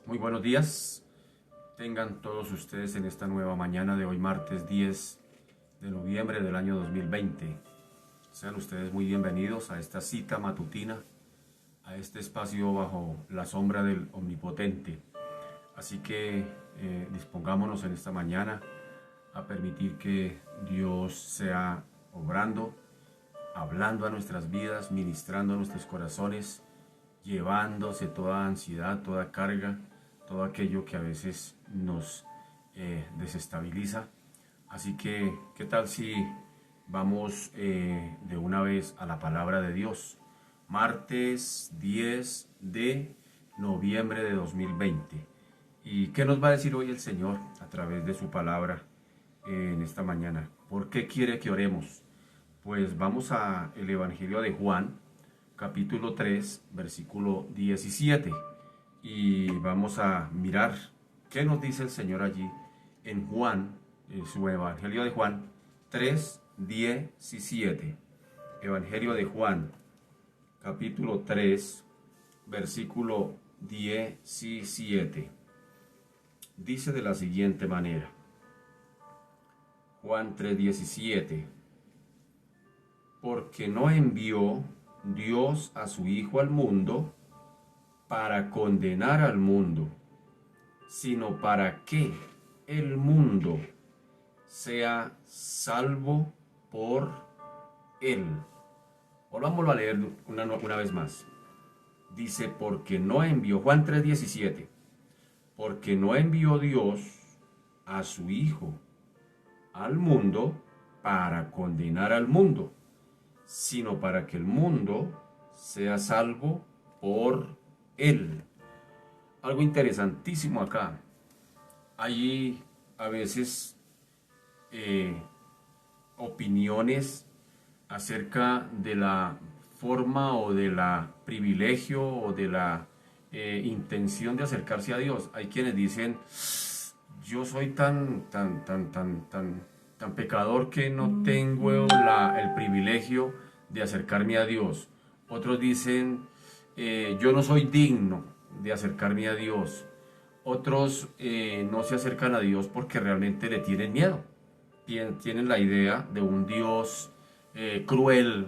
Muy buenos días, tengan todos ustedes en esta nueva mañana de hoy, martes 10 de noviembre del año 2020. Sean ustedes muy bienvenidos a esta cita matutina, a este espacio bajo la sombra del Omnipotente. Así que dispongámonos en esta mañana a permitir que Dios sea obrando, hablando a nuestras vidas, ministrando a nuestros corazones, llevándose toda ansiedad, toda carga, todo aquello que a veces nos desestabiliza. Así que, ¿qué tal si vamos de una vez a la palabra de Dios? Martes 10 de noviembre de 2020. ¿Y qué nos va a decir hoy el Señor a través de su palabra en esta mañana? ¿Por qué quiere que oremos? Pues vamos a el Evangelio de Juan, capítulo 3, versículo 17. Y vamos a mirar qué nos dice el Señor allí en Juan, en su Evangelio de Juan 3, 17. Evangelio de Juan, capítulo 3, versículo 17. Dice de la siguiente manera. Juan 3, 17. Porque no envió Dios a su Hijo al mundo para condenar al mundo, sino para que el mundo sea salvo por él. Volvámoslo a leer una vez más. Dice, porque no envió, Juan 3:17, porque no envió Dios a su Hijo al mundo para condenar al mundo, sino para que el mundo sea salvo por él. Algo interesantísimo acá. Hay a veces opiniones acerca de la forma o de la privilegio o de la intención de acercarse a Dios. Hay quienes dicen, yo soy tan pecador que no tengo el privilegio de acercarme a Dios. Otros dicen, yo no soy digno de acercarme a Dios. Otros no se acercan a Dios porque realmente le tienen miedo. Tienen la idea de un Dios cruel,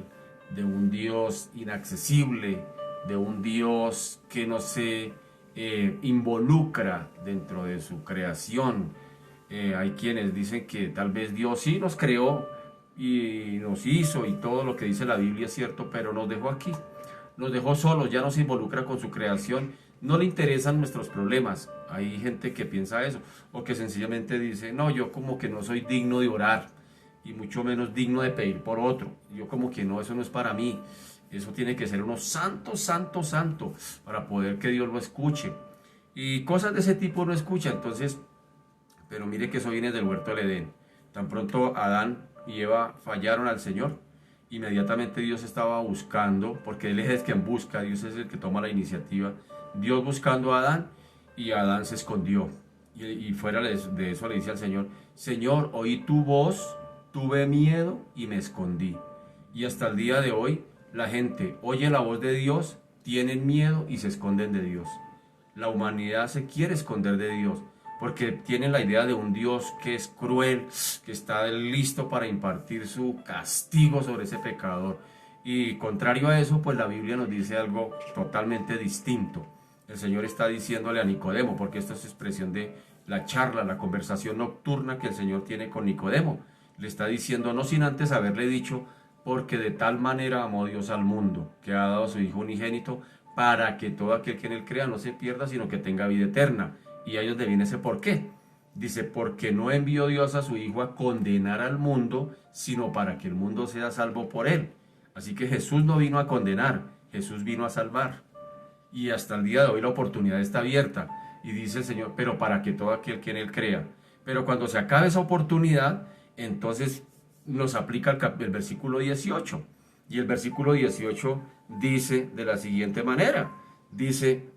de un Dios inaccesible, de un Dios que no se involucra dentro de su creación. Hay quienes dicen que tal vez Dios sí nos creó y nos hizo y todo lo que dice la Biblia es cierto, pero nos dejó aquí. Nos dejó solos, ya no se involucra con su creación, no le interesan nuestros problemas. Hay gente que piensa eso, o que sencillamente dice, no, yo como que no soy digno de orar, y mucho menos digno de pedir por otro. Yo como que no, eso no es para mí. Eso tiene que ser uno santo, santo, santo, para poder que Dios lo escuche. Y cosas de ese tipo no escucha, entonces, pero mire que eso viene del huerto del Edén. Tan pronto Adán y Eva fallaron al Señor, inmediatamente Dios estaba buscando, porque Él es quien busca, Dios es el que toma la iniciativa. Dios buscando a Adán, y Adán se escondió. Y fuera de eso le dice al Señor, Señor, oí tu voz, tuve miedo y me escondí. Y hasta el día de hoy, la gente oye la voz de Dios, tienen miedo y se esconden de Dios. La humanidad se quiere esconder de Dios, porque tienen la idea de un Dios que es cruel, que está listo para impartir su castigo sobre ese pecador. Y contrario a eso, pues la Biblia nos dice algo totalmente distinto. El Señor está diciéndole a Nicodemo, porque esto es expresión de la charla, la conversación nocturna que el Señor tiene con Nicodemo. Le está diciendo, no sin antes haberle dicho, porque de tal manera amó Dios al mundo, que ha dado a su Hijo unigénito, para que todo aquel que en él crea no se pierda, sino que tenga vida eterna. Y ahí es donde viene ese por qué. Dice, porque no envió Dios a su Hijo a condenar al mundo, sino para que el mundo sea salvo por él. Así que Jesús no vino a condenar, Jesús vino a salvar. Y hasta el día de hoy la oportunidad está abierta. Y dice el Señor, pero para que todo aquel que en él crea. Pero cuando se acabe esa oportunidad, entonces nos aplica el versículo 18. Y el versículo 18 dice de la siguiente manera. Dice,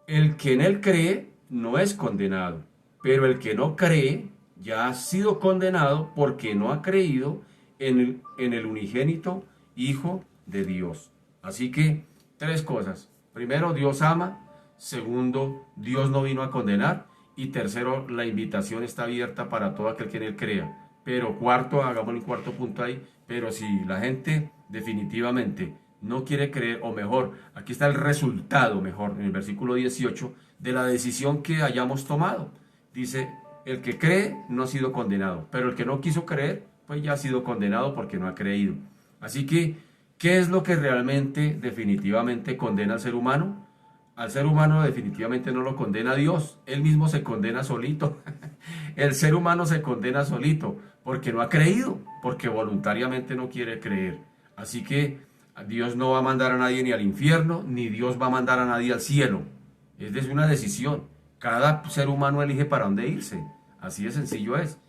el que en él cree no es condenado, pero el que no cree ya ha sido condenado porque no ha creído en el unigénito Hijo de Dios. Así que, tres cosas. Primero, Dios ama. Segundo, Dios no vino a condenar. Y tercero, la invitación está abierta para todo aquel que en él crea. Pero cuarto, hagámosle un cuarto punto ahí, pero si la gente definitivamente no quiere creer, o mejor, aquí está el resultado, mejor, en el versículo 18, de la decisión que hayamos tomado. Dice, el que cree no ha sido condenado, pero el que no quiso creer, pues ya ha sido condenado porque no ha creído. Así que, ¿qué es lo que realmente, definitivamente condena al ser humano? Al ser humano definitivamente no lo condena Dios, él mismo se condena solito. El ser humano se condena solito porque no ha creído, porque voluntariamente no quiere creer. Así que Dios no va a mandar a nadie ni al infierno, ni Dios va a mandar a nadie al cielo. Es una decisión. Cada ser humano elige para dónde irse. Así de sencillo es.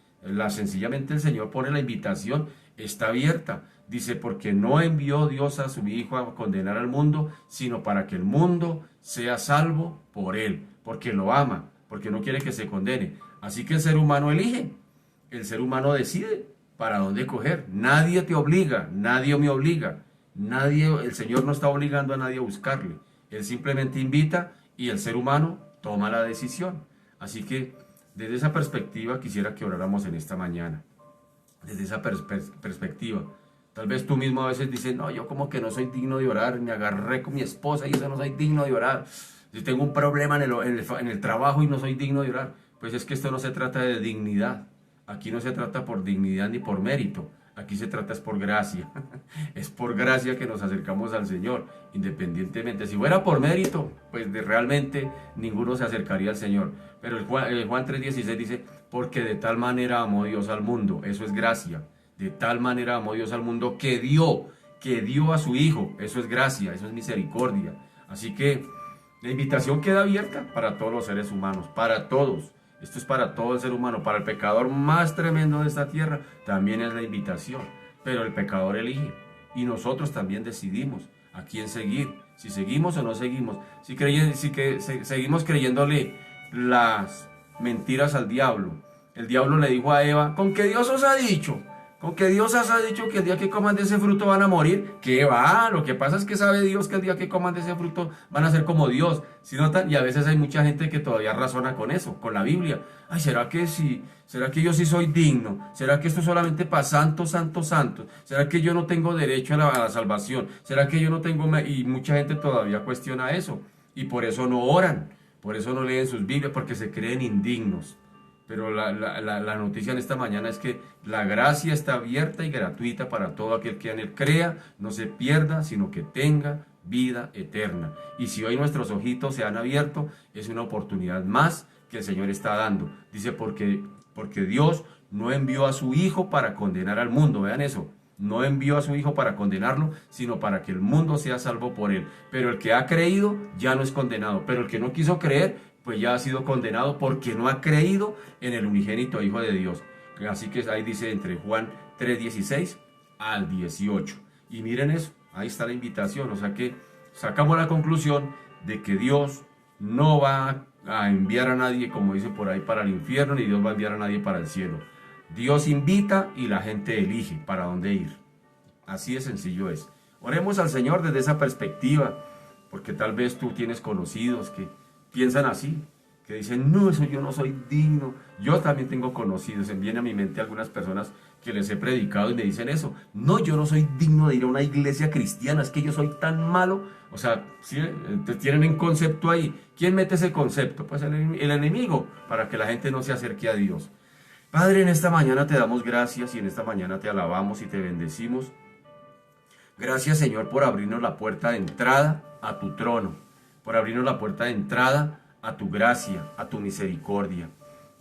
Sencillamente el Señor pone la invitación, está abierta. Dice, porque no envió Dios a su Hijo a condenar al mundo, sino para que el mundo sea salvo por Él, porque lo ama, porque no quiere que se condene. Así que el ser humano elige, el ser humano decide para dónde coger. Nadie te obliga, nadie me obliga, el Señor no está obligando a nadie a buscarle. Él simplemente invita y el ser humano toma la decisión. Así que desde esa perspectiva quisiera que oráramos en esta mañana. Desde esa perspectiva. Tal vez tú mismo a veces dices, no, yo como que no soy digno de orar, me agarré con mi esposa y eso no soy digno de orar. Yo tengo un problema en el trabajo y no soy digno de orar. Pues es que esto no se trata de dignidad. Aquí no se trata por dignidad ni por mérito. Aquí se trata es por gracia. Es por gracia que nos acercamos al Señor, independientemente. Si fuera por mérito, pues realmente ninguno se acercaría al Señor. Pero el Juan 3:16 dice, porque de tal manera amó Dios al mundo. Eso es gracia. De tal manera amó Dios al mundo que dio a su Hijo. Eso es gracia, eso es misericordia. Así que la invitación queda abierta para todos los seres humanos, para todos. Esto es para todo el ser humano, para el pecador más tremendo de esta tierra, también es la invitación. Pero el pecador elige y nosotros también decidimos a quién seguir, si seguimos o no seguimos, seguimos creyéndole las mentiras al diablo. El diablo le dijo a Eva, ¿con qué Dios os ha dicho? ¿Con que Dios os ha dicho que el día que coman de ese fruto van a morir? ¿Qué va? Lo que pasa es que sabe Dios que el día que coman de ese fruto van a ser como Dios. ¿Sí notan? Y a veces hay mucha gente que todavía razona con eso, con la Biblia. Ay, ¿será que sí? ¿Será que yo sí soy digno? ¿Será que esto es solamente para santos, santos, santos? ¿Será que yo no tengo derecho a la salvación? ¿Será que yo no tengo...? Y mucha gente todavía cuestiona eso. Y por eso no oran, por eso no leen sus Biblias, porque se creen indignos. Pero la noticia en esta mañana es que la gracia está abierta y gratuita para todo aquel que en él crea, no se pierda, sino que tenga vida eterna. Y si hoy nuestros ojitos se han abierto, es una oportunidad más que el Señor está dando. Dice, porque Dios no envió a su Hijo para condenar al mundo. Vean eso. No envió a su Hijo para condenarlo, sino para que el mundo sea salvo por él. Pero el que ha creído ya no es condenado. Pero el que no quiso creer, pues ya ha sido condenado porque no ha creído en el unigénito Hijo de Dios. Así que ahí dice entre Juan 3:16 al 18. Y miren eso, ahí está la invitación. O sea que sacamos la conclusión de que Dios no va a enviar a nadie, como dice por ahí, para el infierno, ni Dios va a enviar a nadie para el cielo. Dios invita y la gente elige para dónde ir. Así de sencillo es. Oremos al Señor desde esa perspectiva, porque tal vez tú tienes conocidos que piensan así, que dicen, no, eso yo no soy digno. Yo también tengo conocidos, me viene a mi mente algunas personas que les he predicado y me dicen eso. No, yo no soy digno de ir a una iglesia cristiana, es que yo soy tan malo. O sea, ¿sí? Tienen un concepto ahí. ¿Quién mete ese concepto? Pues el enemigo, para que la gente no se acerque a Dios. Padre, en esta mañana te damos gracias y en esta mañana te alabamos y te bendecimos. Gracias, Señor, por abrirnos la puerta de entrada a tu trono, por abrirnos la puerta de entrada a tu gracia, a tu misericordia.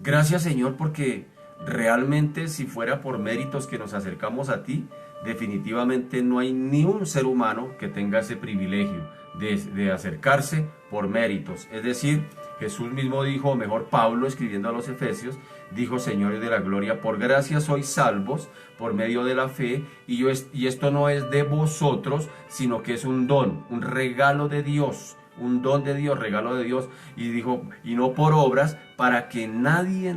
Gracias, Señor, porque realmente si fuera por méritos que nos acercamos a ti, definitivamente no hay ni un ser humano que tenga ese privilegio de acercarse por méritos. Es decir, Jesús mismo dijo, o mejor Pablo escribiendo a los Efesios, dijo, señores de la gloria, por gracia sois salvos por medio de la fe, y esto no es de vosotros, sino que es un don, un regalo de Dios, un don de Dios, regalo de Dios, y dijo, y no por obras, para que nadie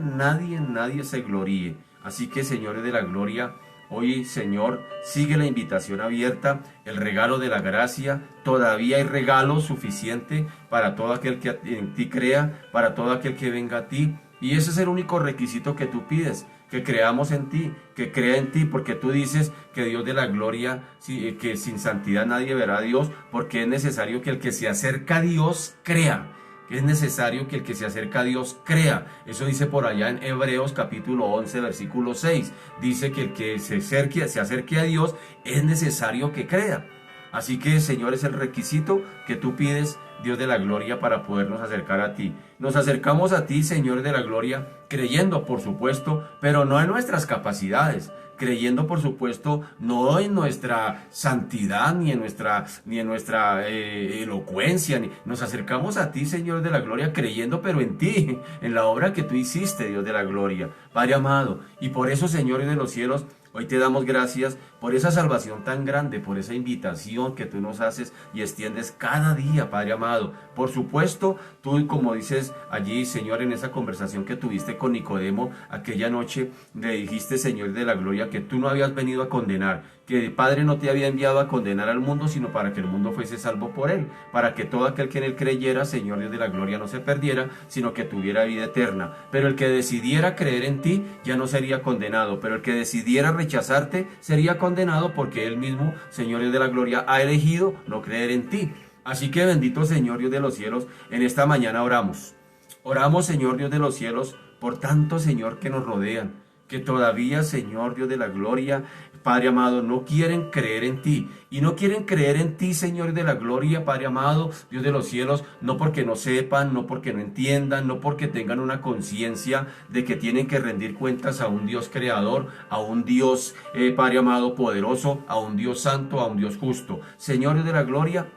se gloríe. Así que, señores de la gloria, Hoy, Señor, sigue la invitación abierta, el regalo de la gracia. Todavía hay regalo suficiente para todo aquel que en ti crea, para todo aquel que venga a ti. Y ese es el único requisito que tú pides, que creamos en ti, que crea en ti, porque tú dices que Dios de la gloria, que sin santidad nadie verá a Dios, porque es necesario que el que se acerca a Dios crea. Es necesario que el que se acerca a Dios crea. Eso dice por allá en Hebreos capítulo 11, versículo 6. Dice que el que se acerque a Dios es necesario que crea. Así que, Señor, es el requisito que tú pides, Dios de la gloria, para podernos acercar a ti. Nos acercamos a ti, Señor de la gloria, creyendo, por supuesto, pero no en nuestras capacidades. Creyendo, por supuesto, no en nuestra santidad, ni en nuestra elocuencia. Nos acercamos a ti, Señor de la gloria, creyendo, pero en ti, en la obra que tú hiciste, Dios de la gloria. Padre amado, y por eso, Señor de los cielos, hoy te damos gracias por esa salvación tan grande, por esa invitación que tú nos haces y extiendes cada día, Padre amado. Por supuesto, tú, como dices allí, Señor, en esa conversación que tuviste con Nicodemo aquella noche, le dijiste, Señor de la gloria, que tú no habías venido a condenar, que el Padre no te había enviado a condenar al mundo, sino para que el mundo fuese salvo por él, para que todo aquel que en él creyera, Señor Dios de la gloria, no se perdiera, sino que tuviera vida eterna. Pero el que decidiera creer en ti ya no sería condenado, pero el que decidiera rechazarte sería condenado, porque él mismo, Señor Dios de la gloria, ha elegido no creer en ti. Así que bendito Señor Dios de los cielos, en esta mañana oramos. Oramos, Señor Dios de los cielos, por tanto, Señor, que nos rodean, que todavía, Señor Dios de la gloria, Padre amado, no quieren creer en ti. Y no quieren creer en ti, Señor de la gloria, Padre amado, Dios de los cielos, no porque no sepan, no porque no entiendan, no porque tengan una conciencia de que tienen que rendir cuentas a un Dios creador, a un Dios, Padre amado, poderoso, a un Dios santo, a un Dios justo. Señor de la gloria,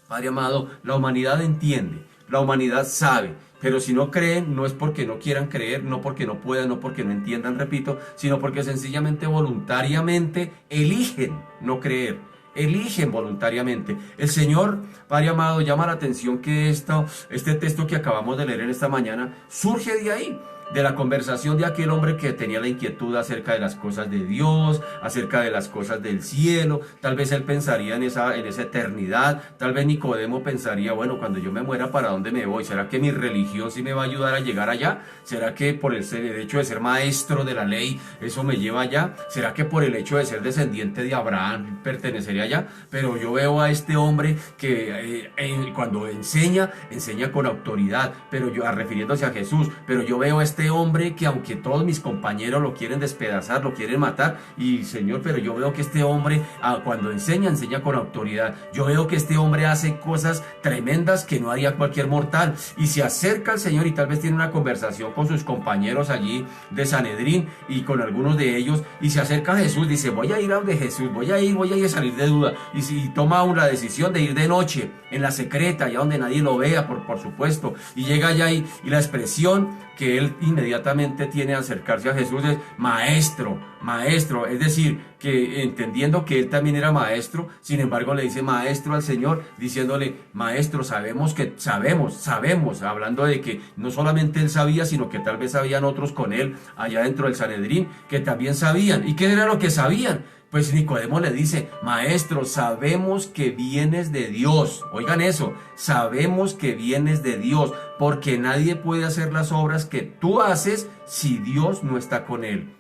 Padre amado, la humanidad entiende, la humanidad sabe. Pero si no creen, no es porque no quieran creer, no porque no puedan, no porque no entiendan, repito, sino porque sencillamente voluntariamente eligen no creer, eligen voluntariamente. El Señor, Padre amado, llama la atención que este texto que acabamos de leer en esta mañana surge de ahí, de la conversación de aquel hombre que tenía la inquietud acerca de las cosas de Dios, acerca de las cosas del cielo. Tal vez él pensaría en esa eternidad. Tal vez Nicodemo pensaría, bueno, cuando yo me muera, ¿para dónde me voy? ¿Será que mi religión sí me va a ayudar a llegar allá? ¿Será que por el hecho de ser maestro de la ley, eso me lleva allá? ¿Será que por el hecho de ser descendiente de Abraham, pertenecería allá? Pero yo veo a este hombre que cuando enseña con autoridad, pero refiriéndose a Jesús, pero yo veo a este hombre que, aunque todos mis compañeros lo quieren despedazar, lo quieren matar, y Señor, pero yo veo que este hombre cuando enseña con autoridad. Yo veo que este hombre hace cosas tremendas que no haría cualquier mortal, y se acerca al Señor y tal vez tiene una conversación con sus compañeros allí de Sanedrín y con algunos de ellos, y se acerca a Jesús, dice, voy a ir a donde Jesús, voy a ir a salir de duda, y si toma la decisión de ir de noche, en la secreta, allá donde nadie lo vea, por supuesto, y llega allá y la expresión que él inmediatamente tiene a acercarse a Jesús es maestro, es decir, que entendiendo que él también era maestro, sin embargo le dice maestro al Señor, diciéndole, maestro, sabemos, hablando de que no solamente él sabía, sino que tal vez habían otros con él allá dentro del Sanedrín que también sabían. ¿Y qué era lo que sabían? Pues Nicodemo le dice, maestro, sabemos que vienes de Dios. Oigan eso, sabemos que vienes de Dios, porque nadie puede hacer las obras que tú haces si Dios no está con él.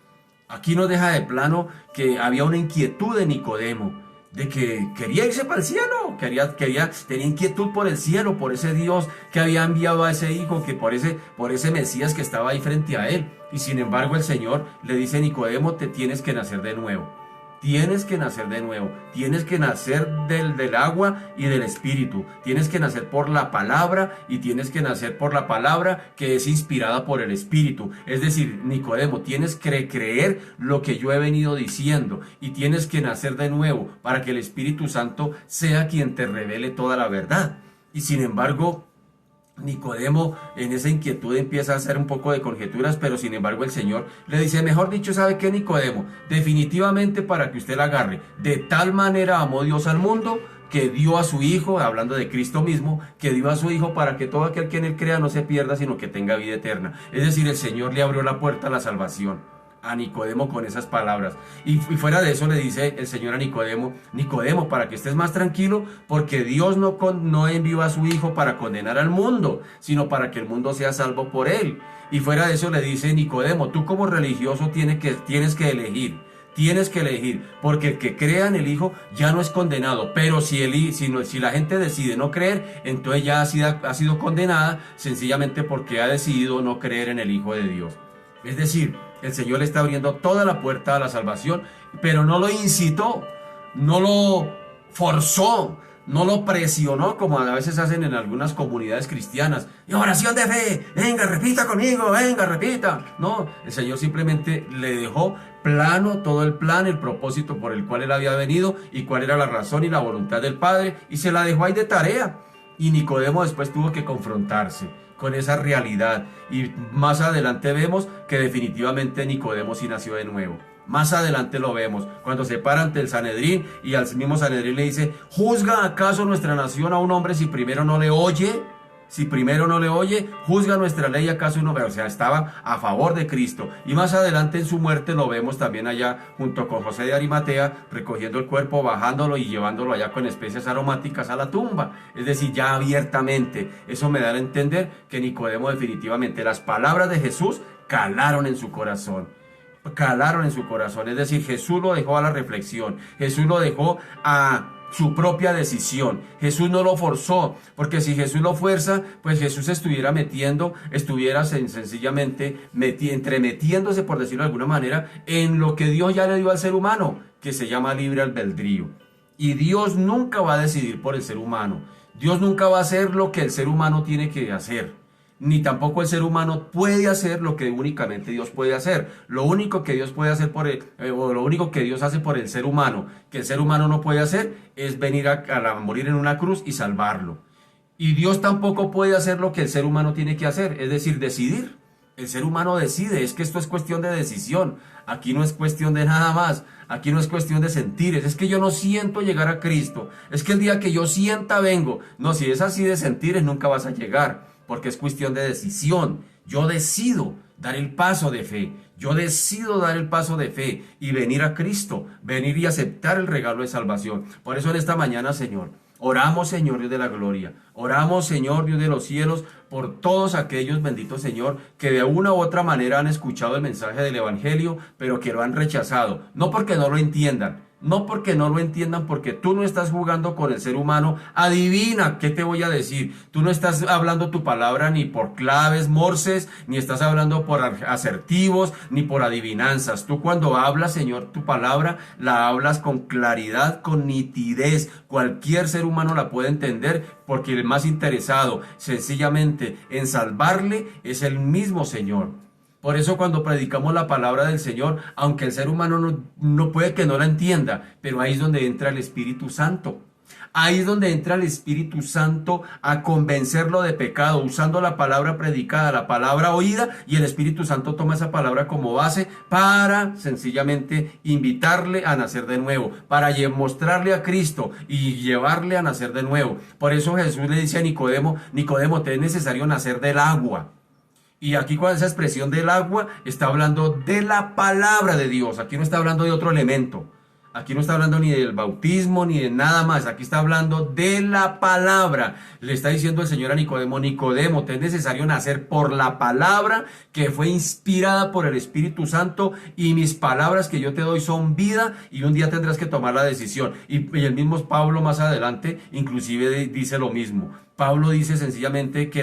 Aquí nos deja de plano que había una inquietud de Nicodemo, de que quería irse para el cielo, tenía inquietud por el cielo, por ese Dios que había enviado a ese hijo, que por ese Mesías que estaba ahí frente a él. Y sin embargo el Señor le dice, Nicodemo, te tienes que nacer de nuevo. Tienes que nacer de nuevo, tienes que nacer del agua y del espíritu, tienes que nacer por la palabra y tienes que nacer por la palabra que es inspirada por el espíritu. Es decir, Nicodemo, tienes que creer lo que yo he venido diciendo y tienes que nacer de nuevo para que el Espíritu Santo sea quien te revele toda la verdad. Y sin embargo, Nicodemo en esa inquietud empieza a hacer un poco de conjeturas, pero sin embargo el Señor le dice, mejor dicho, ¿sabe qué, Nicodemo? Definitivamente para que usted la agarre, de tal manera amó Dios al mundo que dio a su Hijo, hablando de Cristo mismo, que dio a su Hijo para que todo aquel que en él crea no se pierda, sino que tenga vida eterna. Es decir, el Señor le abrió la puerta a la salvación. a Nicodemo con esas palabras. Y fuera de eso le dice el Señor a Nicodemo: Nicodemo, para que estés más tranquilo, porque Dios no envió a su Hijo para condenar al mundo, sino para que el mundo sea salvo por él. Y fuera de eso le dice: Nicodemo, tú como religioso tienes que elegir. Tienes que elegir, porque el que crea en el Hijo ya no es condenado, pero si la gente decide no creer, entonces ya ha sido condenada, sencillamente porque ha decidido no creer en el Hijo de Dios. Es decir, el Señor le está abriendo toda la puerta a la salvación, pero no lo incitó, no lo forzó, no lo presionó como a veces hacen en algunas comunidades cristianas. Y oración de fe, venga, repita conmigo, venga, repita. No, el Señor simplemente le dejó plano todo el plan, el propósito por el cual él había venido y cuál era la razón y la voluntad del Padre, y se la dejó ahí de tarea. Y Nicodemo después tuvo que confrontarse con esa realidad, y más adelante vemos que definitivamente Nicodemo sí nació de nuevo. Más adelante lo vemos, cuando se para ante el Sanedrín y al mismo Sanedrín le dice: ¿juzga acaso nuestra nación a un hombre si primero no le oye? Si primero no le oye, ¿juzga nuestra ley acaso un hombre? O sea, estaba a favor de Cristo. Y más adelante en su muerte lo vemos también allá junto con José de Arimatea, recogiendo el cuerpo, bajándolo y llevándolo allá con especias aromáticas a la tumba. Es decir, ya abiertamente. Eso me da a entender que Nicodemo definitivamente, las palabras de Jesús calaron en su corazón. Calaron en su corazón. Es decir, Jesús lo dejó a la reflexión. Jesús lo dejó a su propia decisión. Jesús no lo forzó, porque si Jesús lo fuerza, pues Jesús estuviera sencillamente entremetiéndose, por decirlo de alguna manera, en lo que Dios ya le dio al ser humano, que se llama libre albedrío. Y Dios nunca va a decidir por el ser humano. Dios nunca va a hacer lo que el ser humano tiene que hacer, ni tampoco el ser humano puede hacer lo que únicamente Dios puede hacer. Lo único que Dios puede hacer lo único que Dios hace por el ser humano, que el ser humano no puede hacer, es venir a morir en una cruz y salvarlo. Y Dios tampoco puede hacer lo que el ser humano tiene que hacer, es decir, decidir. El ser humano decide, es que esto es cuestión de decisión. Aquí no es cuestión de nada más, aquí no es cuestión de sentires. Es que yo no siento llegar a Cristo, es que el día que yo sienta vengo. No, si es así de sentires nunca vas a llegar, porque es cuestión de decisión. Yo decido dar el paso de fe. Yo decido dar el paso de fe y venir a Cristo, venir y aceptar el regalo de salvación. Por eso en esta mañana, Señor, oramos, Señor Dios de la gloria. Oramos, Señor Dios de los cielos, por todos aquellos, bendito Señor, que de una u otra manera han escuchado el mensaje del Evangelio, pero que lo han rechazado. No porque no lo entiendan, no porque no lo entiendan, porque tú no estás jugando con el ser humano. Adivina, ¿qué te voy a decir? Tú no estás hablando tu palabra ni por claves morses, ni estás hablando por asertivos, ni por adivinanzas. Tú cuando hablas, Señor, tu palabra, la hablas con claridad, con nitidez. Cualquier ser humano la puede entender, porque el más interesado sencillamente en salvarle es el mismo Señor. Por eso cuando predicamos la palabra del Señor, aunque el ser humano no puede que no la entienda, pero ahí es donde entra el Espíritu Santo. Ahí es donde entra el Espíritu Santo a convencerlo de pecado, usando la palabra predicada, la palabra oída, y el Espíritu Santo toma esa palabra como base para sencillamente invitarle a nacer de nuevo, para mostrarle a Cristo y llevarle a nacer de nuevo. Por eso Jesús le dice a Nicodemo: Nicodemo, te es necesario nacer del agua. Y aquí con esa expresión del agua está hablando de la palabra de Dios. Aquí no está hablando de otro elemento. Aquí no está hablando ni del bautismo ni de nada más. Aquí está hablando de la palabra. Le está diciendo el Señor a Nicodemo: Nicodemo, te es necesario nacer por la palabra que fue inspirada por el Espíritu Santo, y mis palabras que yo te doy son vida, y un día tendrás que tomar la decisión. Y el mismo Pablo más adelante inclusive dice lo mismo. Pablo dice sencillamente que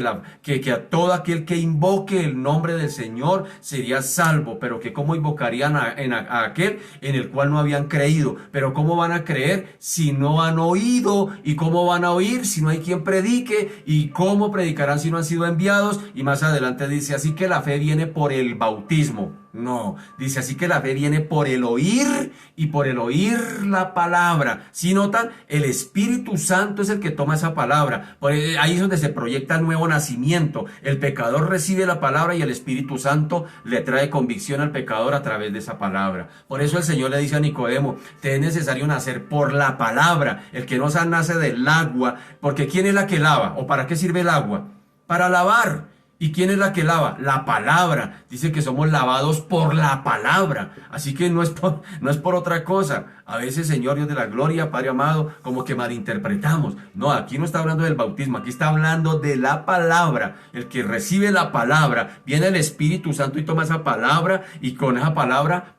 a todo aquel que invoque el nombre del Señor sería salvo, pero que cómo invocarían a aquel en el cual no habían creído. Pero cómo van a creer si no han oído, y cómo van a oír si no hay quien predique, y cómo predicarán si no han sido enviados. Y más adelante dice: así que la fe viene por el bautismo. No, dice: así que la fe viene por el oír, y por el oír la palabra. Si notan, el Espíritu Santo es el que toma esa palabra. Ahí es donde se proyecta el nuevo nacimiento. El pecador recibe la palabra y el Espíritu Santo le trae convicción al pecador a través de esa palabra. Por eso el Señor le dice a Nicodemo: te es necesario nacer por la palabra. El que no nace del agua, porque ¿quién es la que lava? ¿O para qué sirve el agua? Para lavar. ¿Y quién es la que lava? La palabra. Dice que somos lavados por la palabra. Así que no es por otra cosa. A veces, Señor Dios de la gloria, Padre amado, como que malinterpretamos. No, aquí no está hablando del bautismo, aquí está hablando de la palabra. El que recibe la palabra, viene el Espíritu Santo y toma esa palabra y con esa palabra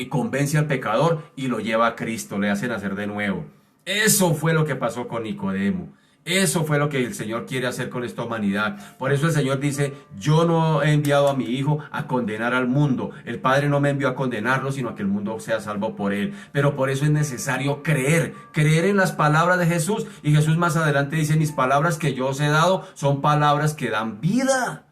convence al pecador y lo lleva a Cristo, le hace nacer de nuevo. Eso fue lo que pasó con Nicodemo. Eso fue lo que el Señor quiere hacer con esta humanidad. Por eso el Señor dice, yo no he enviado a mi Hijo a condenar al mundo. El Padre no me envió a condenarlo, sino a que el mundo sea salvo por él. Pero por eso es necesario creer en las palabras de Jesús. Y Jesús más adelante dice, mis palabras que yo os he dado son palabras que dan vida.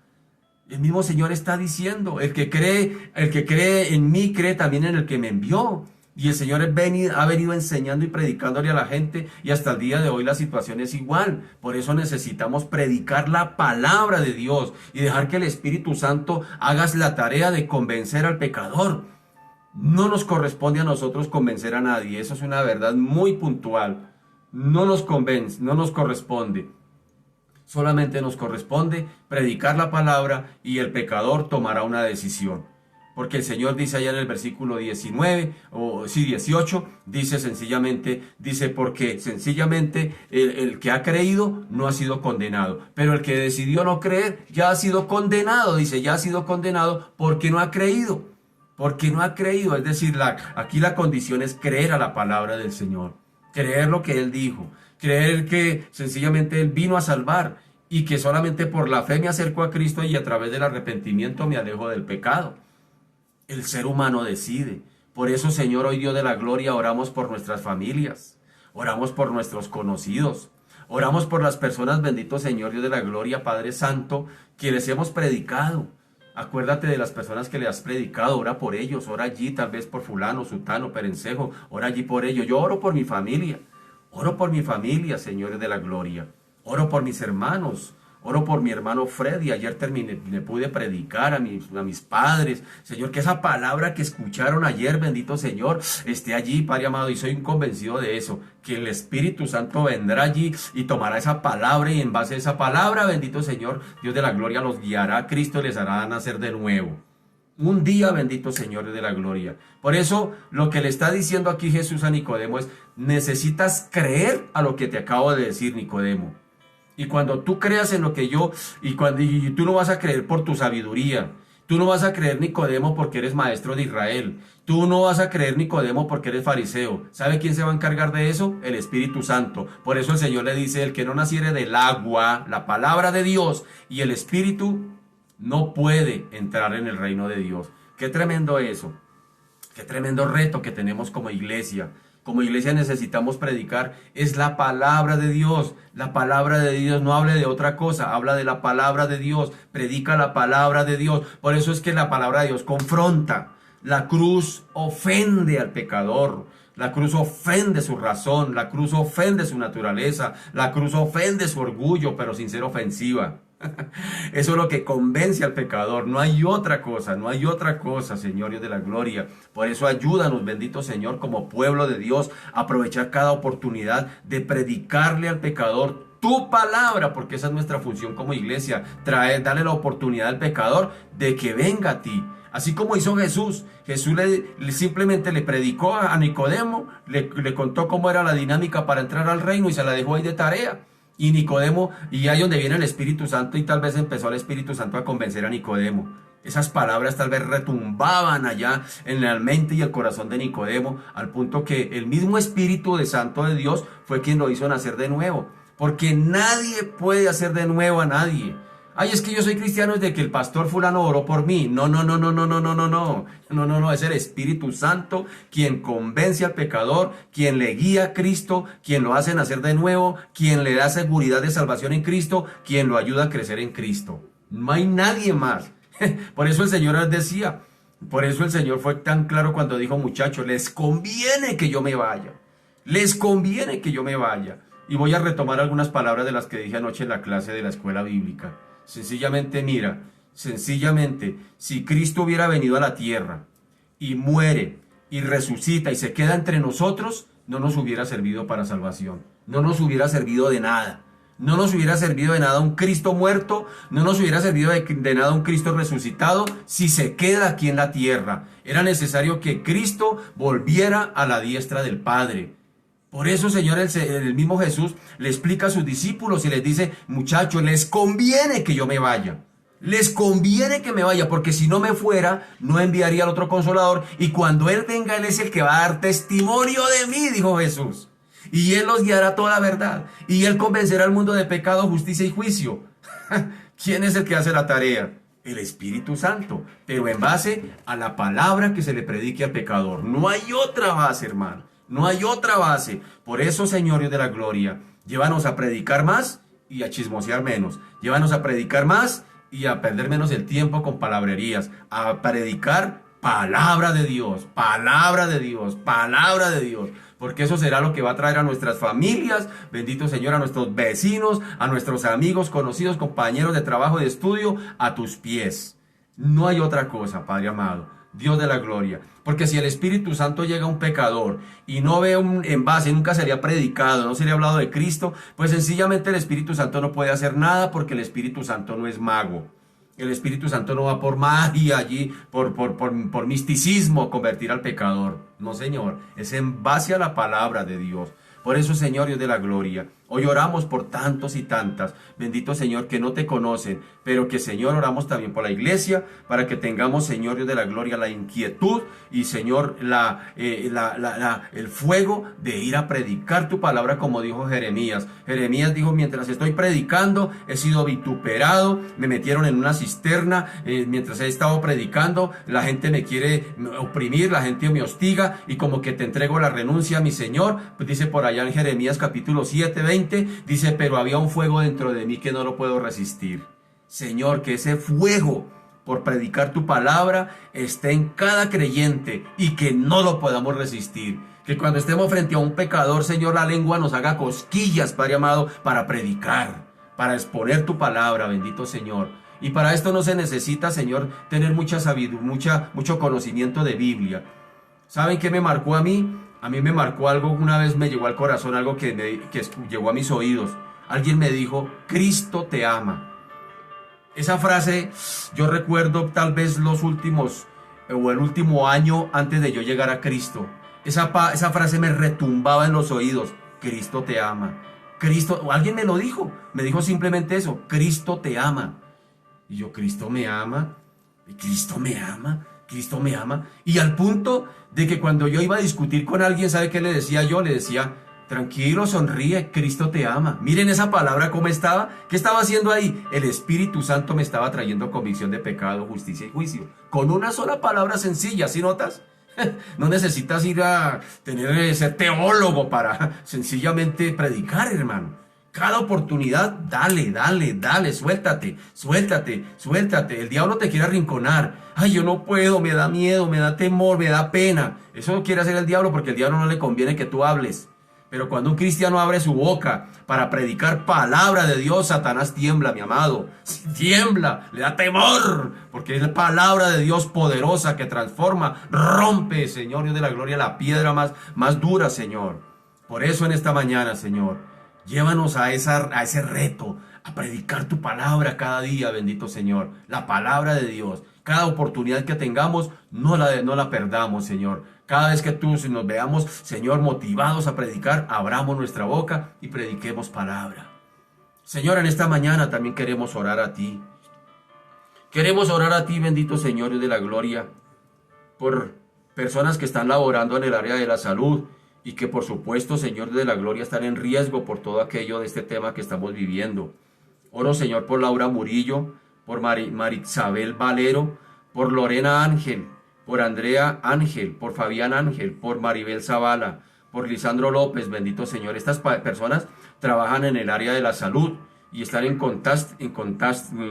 El mismo Señor está diciendo, el que cree en mí, cree también en el que me envió. Y el Señor ha venido enseñando y predicándole a la gente y hasta el día de hoy la situación es igual. Por eso necesitamos predicar la palabra de Dios y dejar que el Espíritu Santo haga la tarea de convencer al pecador. No nos corresponde a nosotros convencer a nadie, eso es una verdad muy puntual. No nos convence, no nos corresponde. Solamente nos corresponde predicar la palabra y el pecador tomará una decisión. Porque el Señor dice allá en el versículo 19, o sí 18, porque sencillamente el que ha creído no ha sido condenado. Pero el que decidió no creer ya ha sido condenado, dice, ya ha sido condenado porque no ha creído. Porque no ha creído, es decir, aquí la condición es creer a la palabra del Señor. Creer lo que Él dijo, creer que sencillamente Él vino a salvar y que solamente por la fe me acerco a Cristo y a través del arrepentimiento me alejo del pecado. El ser humano decide. Por eso, Señor, hoy Dios de la gloria, oramos por nuestras familias, oramos por nuestros conocidos, oramos por las personas, bendito Señor Dios de la gloria, Padre Santo, que les hemos predicado. Acuérdate de las personas que le has predicado, ora por ellos, ora allí tal vez por fulano, sutano, perencejo, ora allí por ellos. Yo oro por mi familia, Señor de la gloria, oro por mis hermanos. Oro por mi hermano Freddy, ayer le pude predicar a mis padres, Señor, que esa palabra que escucharon ayer, bendito Señor, esté allí, Padre amado, y soy convencido de eso, que el Espíritu Santo vendrá allí y tomará esa palabra y en base a esa palabra, bendito Señor, Dios de la gloria los guiará a Cristo y les hará nacer de nuevo. Un día, bendito Señor de la gloria. Por eso, lo que le está diciendo aquí Jesús a Nicodemo es, necesitas creer a lo que te acabo de decir, Nicodemo. Y cuando tú creas en lo que y tú no vas a creer por tu sabiduría, tú no vas a creer, Nicodemo, porque eres maestro de Israel, tú no vas a creer, Nicodemo, porque eres fariseo. ¿Sabe quién se va a encargar de eso? El Espíritu Santo. Por eso el Señor le dice, el que no naciere del agua, la palabra de Dios y el Espíritu, no puede entrar en el reino de Dios. Qué tremendo eso, qué tremendo reto que tenemos como iglesia. Como iglesia necesitamos predicar, es la palabra de Dios. La palabra de Dios, no hable de otra cosa, habla de la palabra de Dios, predica la palabra de Dios. Por eso es que la palabra de Dios confronta. La cruz ofende al pecador, la cruz ofende su razón, la cruz ofende su naturaleza, la cruz ofende su orgullo, pero sin ser ofensiva. Eso es lo que convence al pecador, no hay otra cosa, Señor Dios de la gloria. Por eso ayúdanos, bendito Señor, como pueblo de Dios, a aprovechar cada oportunidad de predicarle al pecador tu palabra, porque esa es nuestra función como iglesia, darle la oportunidad al pecador de que venga a ti. Así como hizo Jesús simplemente le predicó a Nicodemo, le contó cómo era la dinámica para entrar al reino y se la dejó ahí de tarea. Y Nicodemo, y ahí donde viene el Espíritu Santo, y tal vez empezó el Espíritu Santo a convencer a Nicodemo. Esas palabras tal vez retumbaban allá en la mente y el corazón de Nicodemo, al punto que el mismo Espíritu de Santo de Dios fue quien lo hizo nacer de nuevo. Porque nadie puede hacer de nuevo a nadie. Ay, es que yo soy cristiano desde que el pastor fulano oró por mí. No, es el Espíritu Santo quien convence al pecador, quien le guía a Cristo, quien lo hace nacer de nuevo, quien le da seguridad de salvación en Cristo, quien lo ayuda a crecer en Cristo. No hay nadie más. Por eso el Señor decía, por eso el Señor fue tan claro cuando dijo, muchachos, les conviene que yo me vaya. Les conviene que yo me vaya. Y voy a retomar algunas palabras de las que dije anoche en la clase de la escuela bíblica. Sencillamente, mira, si Cristo hubiera venido a la tierra y muere y resucita y se queda entre nosotros, no nos hubiera servido para salvación, no nos hubiera servido de nada. No nos hubiera servido de nada un Cristo muerto, no nos hubiera servido de nada un Cristo resucitado si se queda aquí en la tierra. Era necesario que Cristo volviera a la diestra del Padre. Por eso, Señor, el mismo Jesús le explica a sus discípulos y les dice, muchachos, les conviene que yo me vaya. Les conviene que me vaya, porque si no me fuera, no enviaría al otro Consolador. Y cuando Él venga, Él es el que va a dar testimonio de mí, dijo Jesús. Y Él los guiará a toda la verdad. Y Él convencerá al mundo de pecado, justicia y juicio. ¿Quién es el que hace la tarea? El Espíritu Santo. Pero en base a la palabra que se le predique al pecador. No hay otra base, hermano. No hay otra base. Por eso, Señor Dios de la gloria, llévanos a predicar más y a chismosear menos. Llévanos a predicar más y a perder menos el tiempo con palabrerías, a predicar palabra de Dios, palabra de Dios, palabra de Dios, porque eso será lo que va a traer a nuestras familias, bendito Señor, a nuestros vecinos, a nuestros amigos, conocidos, compañeros de trabajo, de estudio, a tus pies. No hay otra cosa, Padre amado. Dios de la gloria, porque si el Espíritu Santo llega a un pecador y no ve un envase, nunca sería predicado, no sería hablado de Cristo, pues sencillamente el Espíritu Santo no puede hacer nada, porque el Espíritu Santo no es mago. El Espíritu Santo no va por magia allí, por misticismo convertir al pecador. No, Señor, es en base a la palabra de Dios. Por eso, Señor Dios de la gloria, hoy oramos por tantos y tantas, bendito Señor, que no te conocen, pero que, Señor, oramos también por la iglesia, para que tengamos, Señor Dios de la gloria, la inquietud y, Señor, el fuego de ir a predicar tu palabra, como dijo Jeremías. Jeremías dijo, mientras estoy predicando, he sido vituperado, me metieron en una cisterna, mientras he estado predicando, la gente me quiere oprimir, la gente me hostiga, y como que te entrego la renuncia, mi Señor. Pues dice por allá en Jeremías capítulo 7, 20, dice, pero había un fuego dentro de mí que no lo puedo resistir. Señor, que ese fuego por predicar tu palabra esté en cada creyente y que no lo podamos resistir. Que cuando estemos frente a un pecador, Señor, la lengua nos haga cosquillas, Padre amado, para predicar, para exponer tu palabra, bendito Señor. Y para esto no se necesita, Señor, tener mucha sabiduría, mucho conocimiento de Biblia. ¿Saben qué me marcó a mí? A mí me marcó algo, una vez me llegó al corazón, algo que llegó a mis oídos. Alguien me dijo, Cristo te ama. Esa frase, yo recuerdo tal vez los últimos, o el último año antes de yo llegar a Cristo. Esa frase me retumbaba en los oídos. Cristo te ama. Cristo, alguien me lo dijo. Me dijo simplemente eso. Cristo te ama. Y yo, Cristo me ama. Cristo me ama. Cristo me ama. Y al punto de que cuando yo iba a discutir con alguien, ¿sabe qué le decía yo? Le decía, tranquilo, sonríe, Cristo te ama. Miren esa palabra cómo estaba. ¿Qué estaba haciendo ahí? El Espíritu Santo me estaba trayendo convicción de pecado, justicia y juicio. Con una sola palabra sencilla, ¿sí notas? No necesitas ir a ser teólogo para sencillamente predicar, hermano. Cada oportunidad, dale, suéltate. El diablo te quiere arrinconar. Ay, yo no puedo, me da miedo, me da temor, me da pena. Eso quiere hacer el diablo, porque al diablo no le conviene que tú hables. Pero cuando un cristiano abre su boca para predicar palabra de Dios, Satanás tiembla, mi amado. Tiembla, le da temor, porque es la palabra de Dios poderosa que transforma, rompe, Señor Dios de la gloria, la piedra más dura, Señor. Por eso en esta mañana, Señor, llévanos a ese reto, a predicar tu palabra cada día, bendito Señor. La palabra de Dios. Cada oportunidad que tengamos, no la perdamos, Señor. Cada vez que tú nos veamos, Señor, motivados a predicar, abramos nuestra boca y prediquemos palabra. Señor, en esta mañana también queremos orar a ti. Queremos orar a ti, bendito Señor de la gloria, por personas que están laborando en el área de la salud y que por supuesto, Señor de la gloria, están en riesgo por todo aquello de este tema que estamos viviendo. Oro, Señor, por Laura Murillo, por Marisabel Valero, por Lorena Ángel, por Andrea Ángel, por Fabián Ángel, por Maribel Zavala, por Lisandro López, bendito Señor. Estas personas trabajan en el área de la salud y están en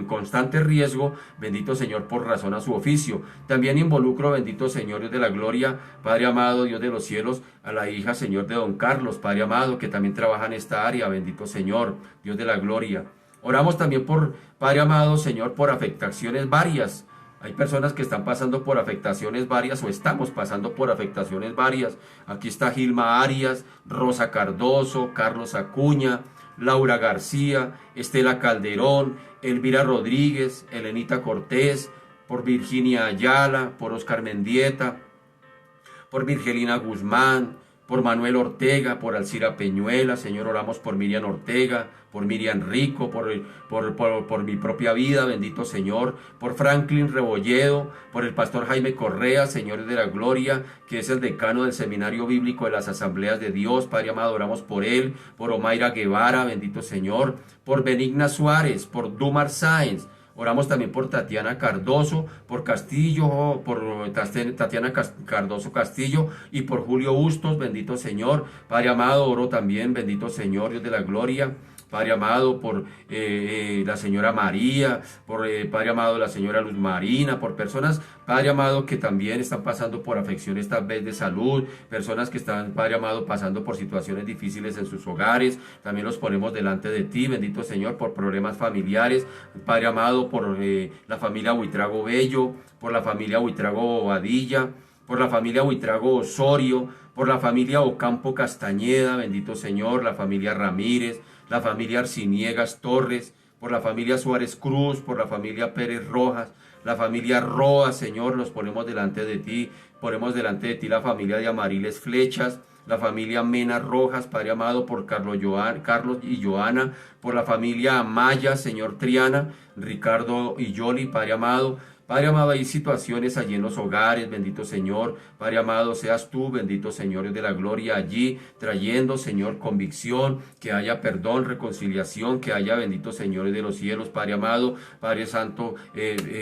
constante riesgo, bendito Señor, por razón a su oficio. También involucro, bendito Señor, Dios de la gloria, Padre amado, Dios de los cielos, a la hija, Señor, de don Carlos, Padre amado, que también trabaja en esta área, bendito Señor, Dios de la gloria. Oramos también por, Padre amado, Señor, por afectaciones varias. Hay personas que están pasando por afectaciones varias o estamos pasando por afectaciones varias. Aquí está Gilma Arias, Rosa Cardoso, Carlos Acuña, Laura García, Estela Calderón, Elvira Rodríguez, Elenita Cortés, por Virginia Ayala, por Oscar Mendieta, por Virgelina Guzmán, por Manuel Ortega, por Alcira Peñuela. Señor, oramos por Miriam Ortega, por Miriam Rico, por mi propia vida, bendito Señor, por Franklin Rebolledo, por el pastor Jaime Correa, Señor de la Gloria, que es el decano del Seminario Bíblico de las Asambleas de Dios. Padre amado, oramos por él, por Omaira Guevara, bendito Señor, por Benigna Suárez, por Dumar Sáenz. Oramos también por Tatiana Cardoso, por Castillo, por Tatiana Cardoso Castillo y por Julio Bustos, bendito Señor. Padre amado, oro también, bendito Señor, Dios de la Gloria. Padre amado, por la señora María, por Padre amado, la señora Luz Marina, por personas, Padre amado, que también están pasando por afecciones tal vez de salud, personas que están, Padre amado, pasando por situaciones difíciles en sus hogares. También los ponemos delante de ti, bendito Señor, por problemas familiares, Padre amado, por la familia Buitrago Bello, por la familia Buitrago Bobadilla, por la familia Buitrago Osorio, por la familia Ocampo Castañeda, bendito Señor, la familia Ramírez, la familia Arciniegas Torres, por la familia Suárez Cruz, por la familia Pérez Rojas, la familia Roa, Señor, los ponemos delante de ti. Ponemos delante de ti la familia de Amariles Flechas, la familia Mena Rojas, Padre amado, por Carlos y Joana, por la familia Amaya, Señor Triana, Ricardo y Yoli, Padre amado. Padre amado, hay situaciones allí en los hogares, bendito Señor. Padre amado, seas tú, bendito Señor, Dios de la Gloria, allí trayendo, Señor, convicción, que haya perdón, reconciliación, que haya, bendito Señor de los cielos, Padre amado, Padre Santo,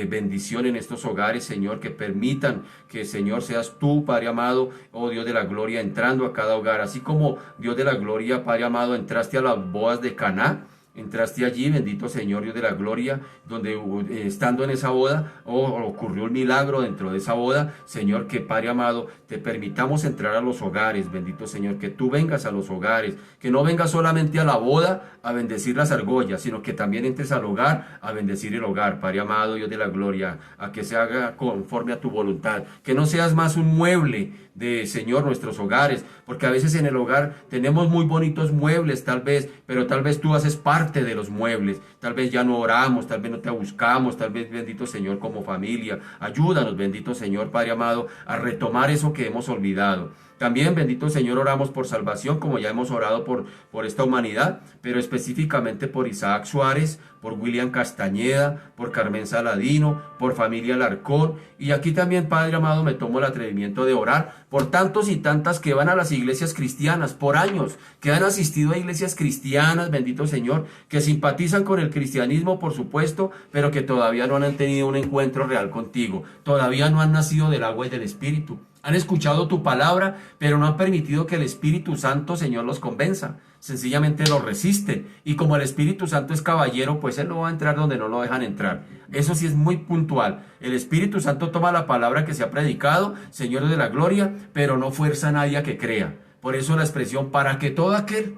bendición en estos hogares, Señor, que permitan que, Señor, seas tú, Padre amado, oh Dios de la Gloria, entrando a cada hogar, así como Dios de la Gloria, Padre amado, entraste a las bodas de Caná. Entraste allí, bendito Señor, Dios de la Gloria, donde estando en esa boda, ocurrió un milagro dentro de esa boda. Señor, que Padre amado, te permitamos entrar a los hogares, bendito Señor, que tú vengas a los hogares, que no vengas solamente a la boda a bendecir las argollas, sino que también entres al hogar a bendecir el hogar, Padre amado, Dios de la Gloria, a que se haga conforme a tu voluntad, que no seas más un mueble de, Señor, nuestros hogares, porque a veces en el hogar tenemos muy bonitos muebles tal vez, pero tal vez tú haces parte de los muebles, tal vez ya no oramos, tal vez no te buscamos, tal vez, bendito Señor, como familia, ayúdanos, bendito Señor, Padre amado, a retomar eso que hemos olvidado. También, bendito Señor, oramos por salvación, como ya hemos orado por esta humanidad, pero específicamente por Isaac Suárez, por William Castañeda, por Carmen Saladino, por familia Alarcón. Y aquí también, Padre amado, me tomo el atrevimiento de orar por tantos y tantas que van a las iglesias cristianas por años, que han asistido a iglesias cristianas, bendito Señor, que simpatizan con el cristianismo, por supuesto, pero que todavía no han tenido un encuentro real contigo, todavía no han nacido del agua y del Espíritu. Han escuchado tu palabra, pero no han permitido que el Espíritu Santo, Señor, los convenza. Sencillamente lo resisten. Y como el Espíritu Santo es caballero, pues Él no va a entrar donde no lo dejan entrar. Eso sí es muy puntual. El Espíritu Santo toma la palabra que se ha predicado, Señor de la Gloria, pero no fuerza a nadie a que crea. Por eso la expresión, para que todo aquel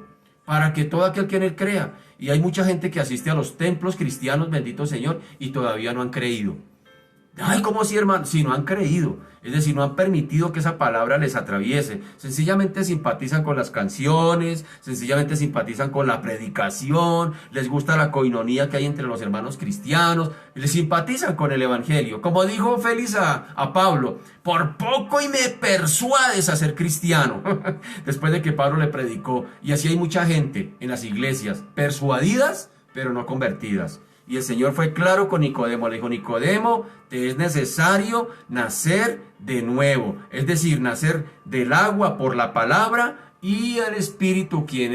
que en Él crea. Y hay mucha gente que asiste a los templos cristianos, bendito Señor, y todavía no han creído. Ay, ¿cómo así, hermano? Si no han creído, es decir, no han permitido que esa palabra les atraviese. Sencillamente simpatizan con las canciones, sencillamente simpatizan con la predicación, les gusta la coinonía que hay entre los hermanos cristianos, les simpatizan con el evangelio. Como dijo Félix a Pablo, por poco y me persuades a ser cristiano, después de que Pablo le predicó. Y así hay mucha gente en las iglesias, persuadidas, pero no convertidas. Y el Señor fue claro con Nicodemo, le dijo, Nicodemo, te es necesario nacer de nuevo, es decir, nacer del agua por la palabra y el Espíritu, quien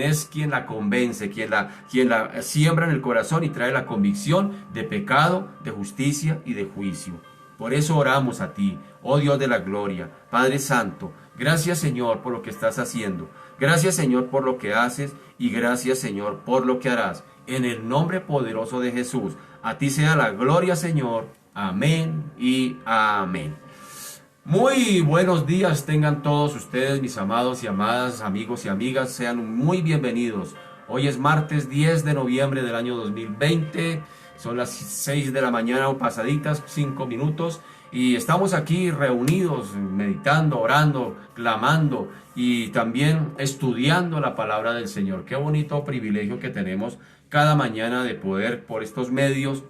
la convence, quien la siembra en el corazón y trae la convicción de pecado, de justicia y de juicio. Por eso oramos a ti, oh Dios de la gloria, Padre Santo. Gracias, Señor, por lo que estás haciendo. Gracias, Señor, por lo que haces y gracias, Señor, por lo que harás. En el nombre poderoso de Jesús, a ti sea la gloria, Señor. Amén y amén. Muy buenos días tengan todos ustedes, mis amados y amadas, amigos y amigas. Sean muy bienvenidos. Hoy es martes 10 de noviembre del año 2020. Son las 6 de la mañana o pasaditas, 5 minutos. Y estamos aquí reunidos, meditando, orando, clamando y también estudiando la palabra del Señor. Qué bonito privilegio que tenemos cada mañana de poder por estos medios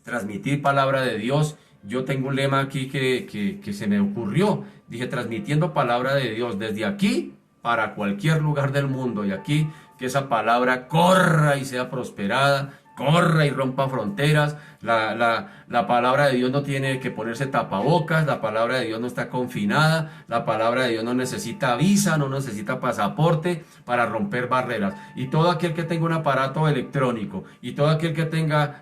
transmitir palabra de Dios. Yo tengo un lema aquí que se me ocurrió. Dije, transmitiendo palabra de Dios desde aquí para cualquier lugar del mundo. Y aquí que esa palabra corra y sea prosperada, corra y rompa fronteras. La palabra de Dios no tiene que ponerse tapabocas, la palabra de Dios no está confinada, la palabra de Dios no necesita visa, no necesita pasaporte para romper barreras. Y todo aquel que tenga un aparato electrónico y todo aquel que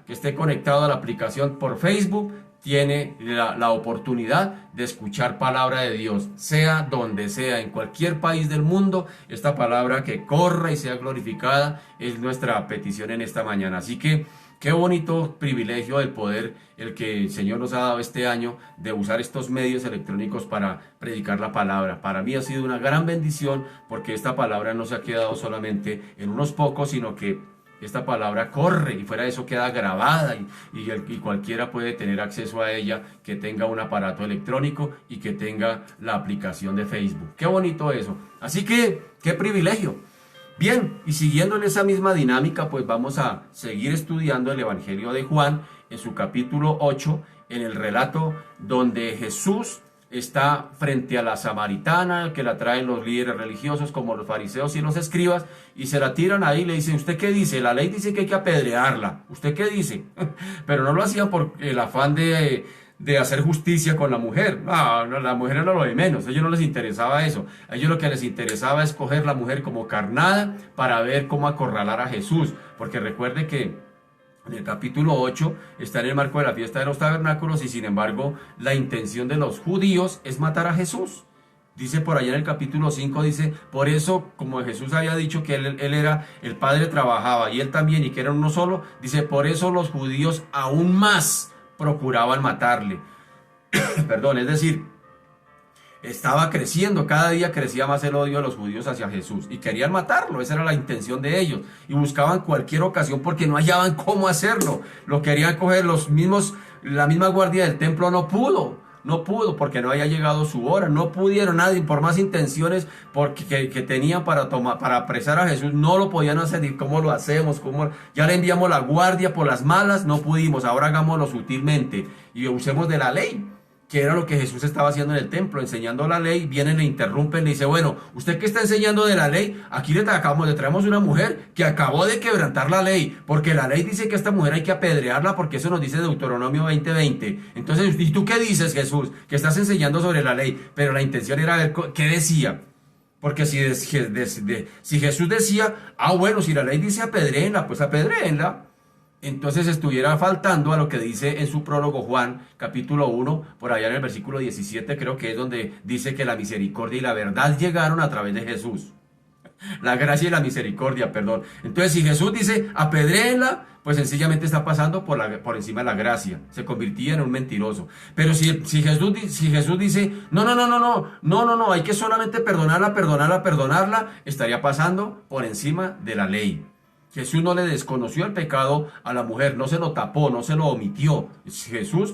esté conectado a la aplicación por Facebook, tiene la oportunidad de escuchar palabra de Dios, sea donde sea, en cualquier país del mundo. Esta palabra que corra y sea glorificada es nuestra petición en esta mañana. Así que qué bonito privilegio el poder, el que el Señor nos ha dado este año de usar estos medios electrónicos para predicar la palabra. Para mí ha sido una gran bendición porque esta palabra no se ha quedado solamente en unos pocos, sino que esta palabra corre y fuera de eso queda grabada y cualquiera puede tener acceso a ella que tenga un aparato electrónico y que tenga la aplicación de Facebook. Qué bonito eso. Así que, qué privilegio. Bien, y siguiendo en esa misma dinámica, pues vamos a seguir estudiando el Evangelio de Juan en su capítulo 8, en el relato donde Jesús está frente a la samaritana, que la traen los líderes religiosos como los fariseos y los escribas, y se la tiran ahí y le dicen, ¿usted qué dice? La ley dice que hay que apedrearla. ¿Usted qué dice? Pero no lo hacían por el afán de hacer justicia con la mujer. No, la mujer era lo de menos. A ellos no les interesaba eso. A ellos lo que les interesaba es coger la mujer como carnada para ver cómo acorralar a Jesús. Porque recuerde que en el capítulo 8 está en el marco de la fiesta de los tabernáculos y sin embargo la intención de los judíos es matar a Jesús. Dice por allá en el capítulo 5, dice, por eso como Jesús había dicho que él era, el Padre trabajaba y él también y que era uno solo, dice, por eso los judíos aún más procuraban matarle. Perdón, es decir, estaba creciendo, cada día crecía más el odio de los judíos hacia Jesús y querían matarlo, esa era la intención de ellos y buscaban cualquier ocasión porque no hallaban cómo hacerlo, lo querían coger la misma guardia del templo no pudo porque no había llegado su hora, no pudieron nadie, por más intenciones que tenían para apresar a Jesús, no lo podían hacer. ¿Y cómo lo hacemos? Ya le enviamos la guardia por las malas, no pudimos, ahora hagámoslo sutilmente y usemos de la ley, que era lo que Jesús estaba haciendo en el templo, enseñando la ley. Vienen, le interrumpen, le dice, bueno, ¿usted qué está enseñando de la ley? Aquí le traemos una mujer que acabó de quebrantar la ley, porque la ley dice que a esta mujer hay que apedrearla, porque eso nos dice Deuteronomio 20:20. Entonces, ¿y tú qué dices, Jesús? Que estás enseñando sobre la ley, pero la intención era ver qué decía. Porque si Jesús decía, bueno, si la ley dice apedréenla, pues apedréenla, entonces estuviera faltando a lo que dice en su prólogo Juan, capítulo 1, por allá en el versículo 17, creo que es donde dice que la misericordia y la verdad llegaron a través de Jesús. La gracia y la misericordia, perdón. Entonces, si Jesús dice, apedréenla, pues sencillamente está pasando por encima de la gracia. Se convertía en un mentiroso. Pero si Jesús dice, no, hay que solamente perdonarla, estaría pasando por encima de la ley. Jesús no le desconoció el pecado a la mujer, no se lo tapó, no se lo omitió.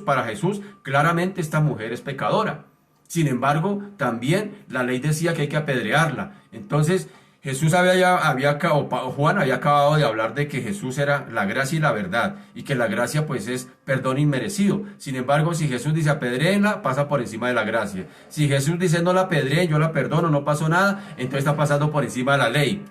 Para Jesús, claramente esta mujer es pecadora. Sin embargo, también la ley decía que hay que apedrearla. Entonces, Juan había acabado de hablar de que Jesús era la gracia y la verdad, y que la gracia pues es perdón inmerecido. Sin embargo, si Jesús dice apedréenla, pasa por encima de la gracia. Si Jesús dice no la apedreen, yo la perdono, no pasó nada, entonces está pasando por encima de la ley.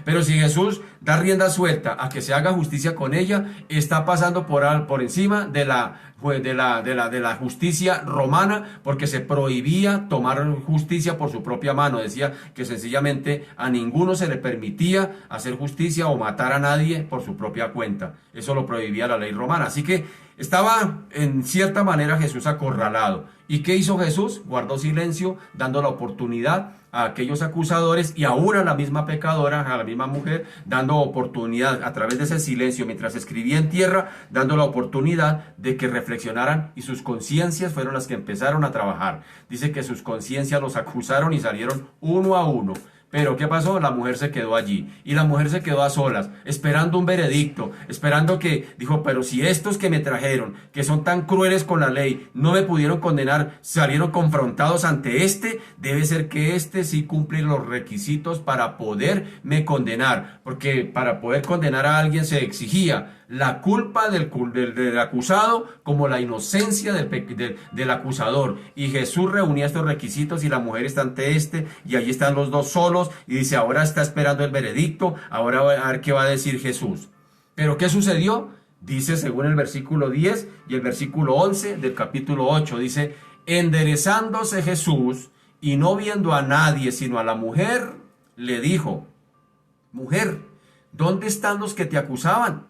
Pero si Jesús da rienda suelta a que se haga justicia con ella, está pasando por encima de la justicia romana, porque se prohibía tomar justicia por su propia mano. Decía que sencillamente a ninguno se le permitía hacer justicia o matar a nadie por su propia cuenta. Eso lo prohibía la ley romana. Así que estaba en cierta manera Jesús acorralado. ¿Y qué hizo Jesús? Guardó silencio, dando la oportunidad a aquellos acusadores y aún a la misma pecadora, a la misma mujer, dando oportunidad a través de ese silencio mientras escribía en tierra, dando la oportunidad de que reflexionaran, y sus conciencias fueron las que empezaron a trabajar. Dice que sus conciencias los acusaron y salieron uno a uno. Pero ¿qué pasó? La mujer se quedó allí. Y la mujer se quedó a solas, esperando un veredicto, esperando que, dijo, pero si estos que me trajeron, que son tan crueles con la ley, no me pudieron condenar, salieron confrontados ante este, debe ser que este sí cumple los requisitos para poderme condenar. Porque para poder condenar a alguien se exigía la culpa del acusado como la inocencia del acusador. Y Jesús reunía estos requisitos y la mujer está ante este y allí están los dos solos y dice, ahora está esperando el veredicto, ahora a ver qué va a decir Jesús. Pero ¿qué sucedió? Dice según el versículo 10 y el versículo 11 del capítulo 8, dice, enderezándose Jesús y no viendo a nadie sino a la mujer, le dijo, mujer, ¿dónde están los que te acusaban?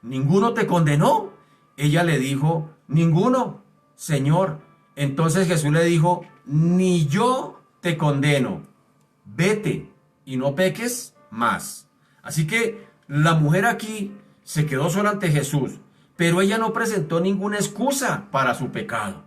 ¿Ninguno te condenó? Ella le dijo, ninguno, Señor. Entonces Jesús le dijo, ni yo te condeno. Vete y no peques más. Así que la mujer aquí se quedó sola ante Jesús, pero ella no presentó ninguna excusa para su pecado.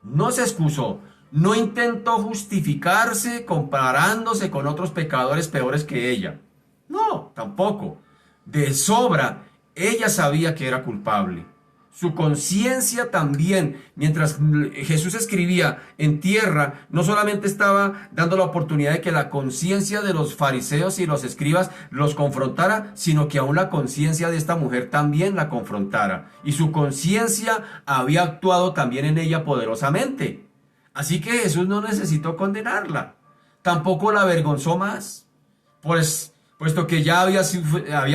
No se excusó, no intentó justificarse comparándose con otros pecadores peores que ella. No, tampoco. De sobra, ella sabía que era culpable. Su conciencia también, mientras Jesús escribía en tierra, no solamente estaba dando la oportunidad de que la conciencia de los fariseos y los escribas los confrontara, sino que aún la conciencia de esta mujer también la confrontara. Y su conciencia había actuado también en ella poderosamente. Así que Jesús no necesitó condenarla, tampoco la avergonzó más, puesto que ya había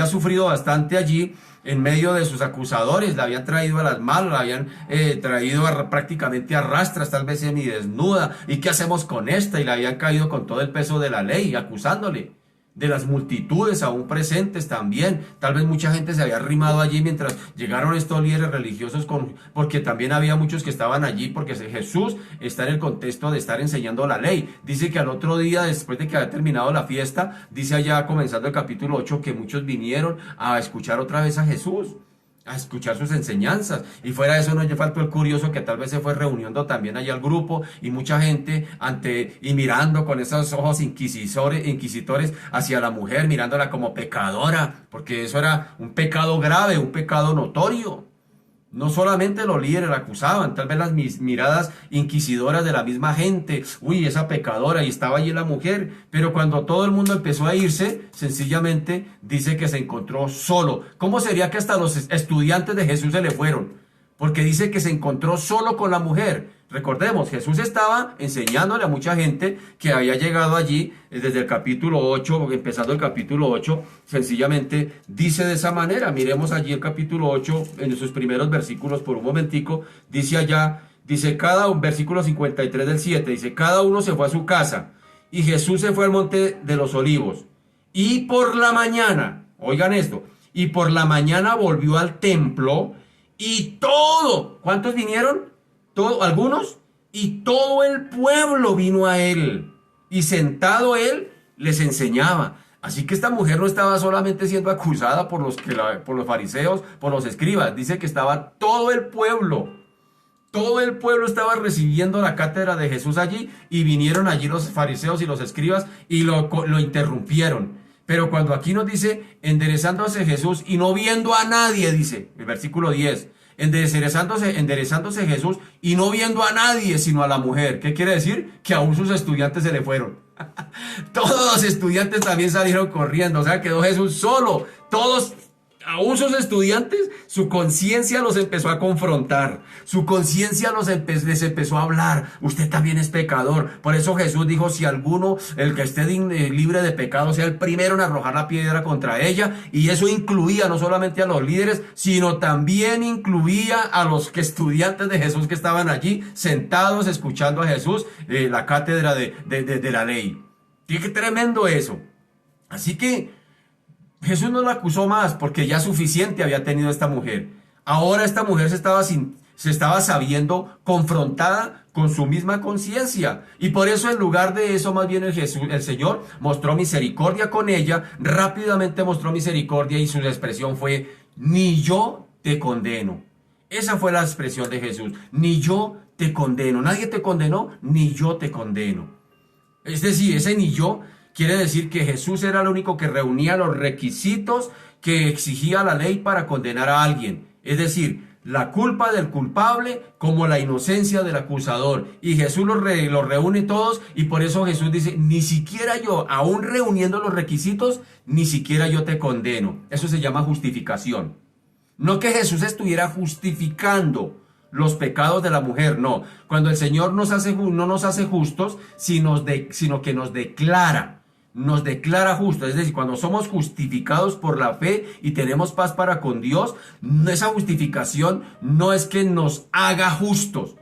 sufrido bastante allí en medio de sus acusadores, la habían traído a las manos, la habían traído prácticamente a rastras, tal vez semidesnuda, ¿y qué hacemos con esta? Y la habían caído con todo el peso de la ley, acusándole. De las multitudes aún presentes también, tal vez mucha gente se había arrimado allí mientras llegaron estos líderes religiosos, porque también había muchos que estaban allí, porque Jesús está en el contexto de estar enseñando la ley. Dice que al otro día, después de que había terminado la fiesta, dice allá comenzando el capítulo 8, que muchos vinieron a escuchar otra vez a Jesús, a escuchar sus enseñanzas. Y fuera de eso no le faltó el curioso que tal vez se fue reuniendo también allá al grupo y mucha gente y mirando con esos ojos inquisitores hacia la mujer, mirándola como pecadora, porque eso era un pecado grave, un pecado notorio. No solamente los líderes la acusaban, tal vez las miradas inquisidoras de la misma gente, uy, esa pecadora, y estaba allí la mujer, pero cuando todo el mundo empezó a irse, sencillamente dice que se encontró solo. ¿Cómo sería que hasta los estudiantes de Jesús se le fueron? Porque dice que se encontró solo con la mujer. Recordemos, Jesús estaba enseñándole a mucha gente que había llegado allí desde el capítulo 8, empezando el capítulo 8, sencillamente dice de esa manera. Miremos allí el capítulo 8 en sus primeros versículos por un momentico. Dice allá, versículo 53 del 7, dice, cada uno se fue a su casa y Jesús se fue al monte de los olivos. Y por la mañana, oigan esto, y por la mañana volvió al templo y todo, ¿cuántos vinieron? Algunos, y todo el pueblo vino a él, y sentado él les enseñaba. Así que esta mujer no estaba solamente siendo acusada por los fariseos, por los escribas, dice que estaba todo el pueblo estaba recibiendo la cátedra de Jesús allí, y vinieron allí los fariseos y los escribas y lo interrumpieron. Pero cuando aquí nos dice, enderezándose Jesús y no viendo a nadie, dice el versículo 10, enderezándose Jesús y no viendo a nadie sino a la mujer. ¿Qué quiere decir? Que aún sus estudiantes se le fueron. Todos los estudiantes también salieron corriendo, o sea, quedó Jesús solo. Todos, aún sus estudiantes, su conciencia los empezó a confrontar, su conciencia les empezó a hablar. Usted también es pecador. Por eso Jesús dijo, si alguno, el que esté libre de pecado, sea el primero en arrojar la piedra contra ella. Y eso incluía no solamente a los líderes, sino también incluía a los estudiantes de Jesús que estaban allí sentados escuchando a Jesús, la cátedra de la ley. Qué tremendo eso. Así que Jesús no la acusó más, porque ya suficiente había tenido esta mujer. Ahora esta mujer se estaba sabiendo confrontada con su misma conciencia. Y por eso, en lugar de eso, más bien el Señor mostró misericordia con ella, rápidamente mostró misericordia, y su expresión fue, ni yo te condeno. Esa fue la expresión de Jesús, ni yo te condeno. Nadie te condenó, ni yo te condeno. Es decir, ese ni yo Quiere decir que Jesús era el único que reunía los requisitos que exigía la ley para condenar a alguien. Es decir, la culpa del culpable como la inocencia del acusador. Y Jesús los reúne todos, y por eso Jesús dice, ni siquiera yo, aún reuniendo los requisitos, ni siquiera yo te condeno. Eso se llama justificación. No que Jesús estuviera justificando los pecados de la mujer, no. Cuando el Señor no nos hace justos, sino que nos declara justos. Es decir, cuando somos justificados por la fe y tenemos paz para con Dios, esa justificación no es que nos haga justos,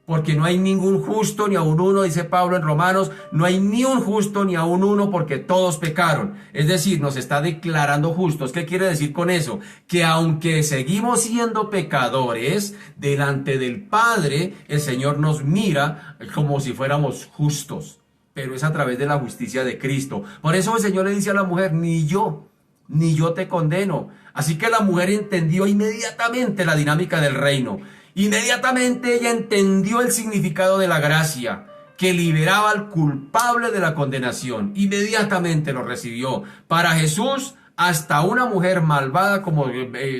porque no hay ningún justo ni aun uno, dice Pablo en Romanos, no hay ni un justo ni aun uno, porque todos pecaron. Es decir, nos está declarando justos. ¿Qué quiere decir con eso? Que aunque seguimos siendo pecadores, delante del Padre, el Señor nos mira como si fuéramos justos, pero es a través de la justicia de Cristo. Por eso el Señor le dice a la mujer, ni yo te condeno. Así que la mujer entendió inmediatamente la dinámica del reino. Inmediatamente ella entendió el significado de la gracia, que liberaba al culpable de la condenación. Inmediatamente lo recibió. Para Jesús, hasta una mujer malvada, como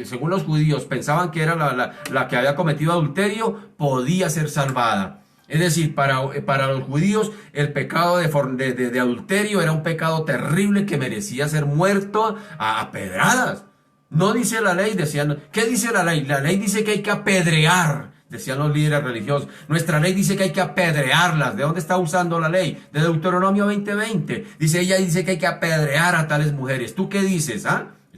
según los judíos pensaban que era la que había cometido adulterio, podía ser salvada. Es decir, para los judíos el pecado de adulterio era un pecado terrible que merecía ser muerto a pedradas. No dice la ley, decían. ¿Qué dice la ley? La ley dice que hay que apedrear, decían los líderes religiosos. Nuestra ley dice que hay que apedrearlas. ¿De dónde está usando la ley? De Deuteronomio 20:20. Ella dice que hay que apedrear a tales mujeres. ¿Tú qué dices?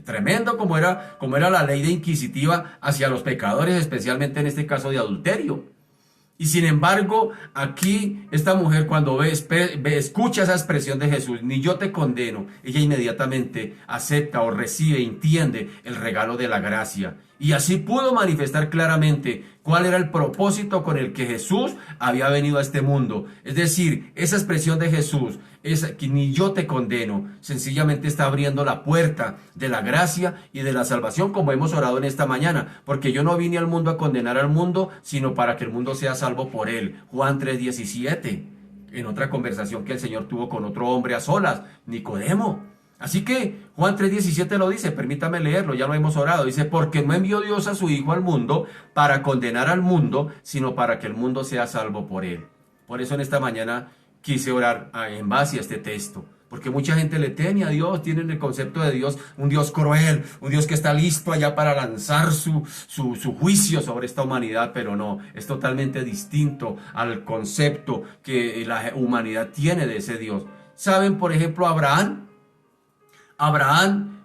Tremendo como era la ley de inquisitiva hacia los pecadores, especialmente en este caso de adulterio. Y sin embargo, aquí esta mujer, cuando escucha esa expresión de Jesús, ni yo te condeno, ella inmediatamente acepta o recibe, entiende el regalo de la gracia. Y así pudo manifestar claramente cuál era el propósito con el que Jesús había venido a este mundo. Es decir, esa expresión de Jesús, que ni yo te condeno, sencillamente está abriendo la puerta de la gracia y de la salvación, como hemos orado en esta mañana. Porque yo no vine al mundo a condenar al mundo, sino para que el mundo sea salvo por él. Juan 3:17, en otra conversación que el Señor tuvo con otro hombre a solas, Nicodemo. Así que Juan 3:17 lo dice, permítame leerlo, ya lo hemos orado. Dice, porque no envió Dios a su Hijo al mundo para condenar al mundo, sino para que el mundo sea salvo por él. Por eso en esta mañana quise orar en base a este texto, porque mucha gente le teme a Dios, tienen el concepto de Dios, un Dios cruel, un Dios que está listo allá para lanzar su juicio sobre esta humanidad, pero no, es totalmente distinto al concepto que la humanidad tiene de ese Dios. ¿Saben, por ejemplo, Abraham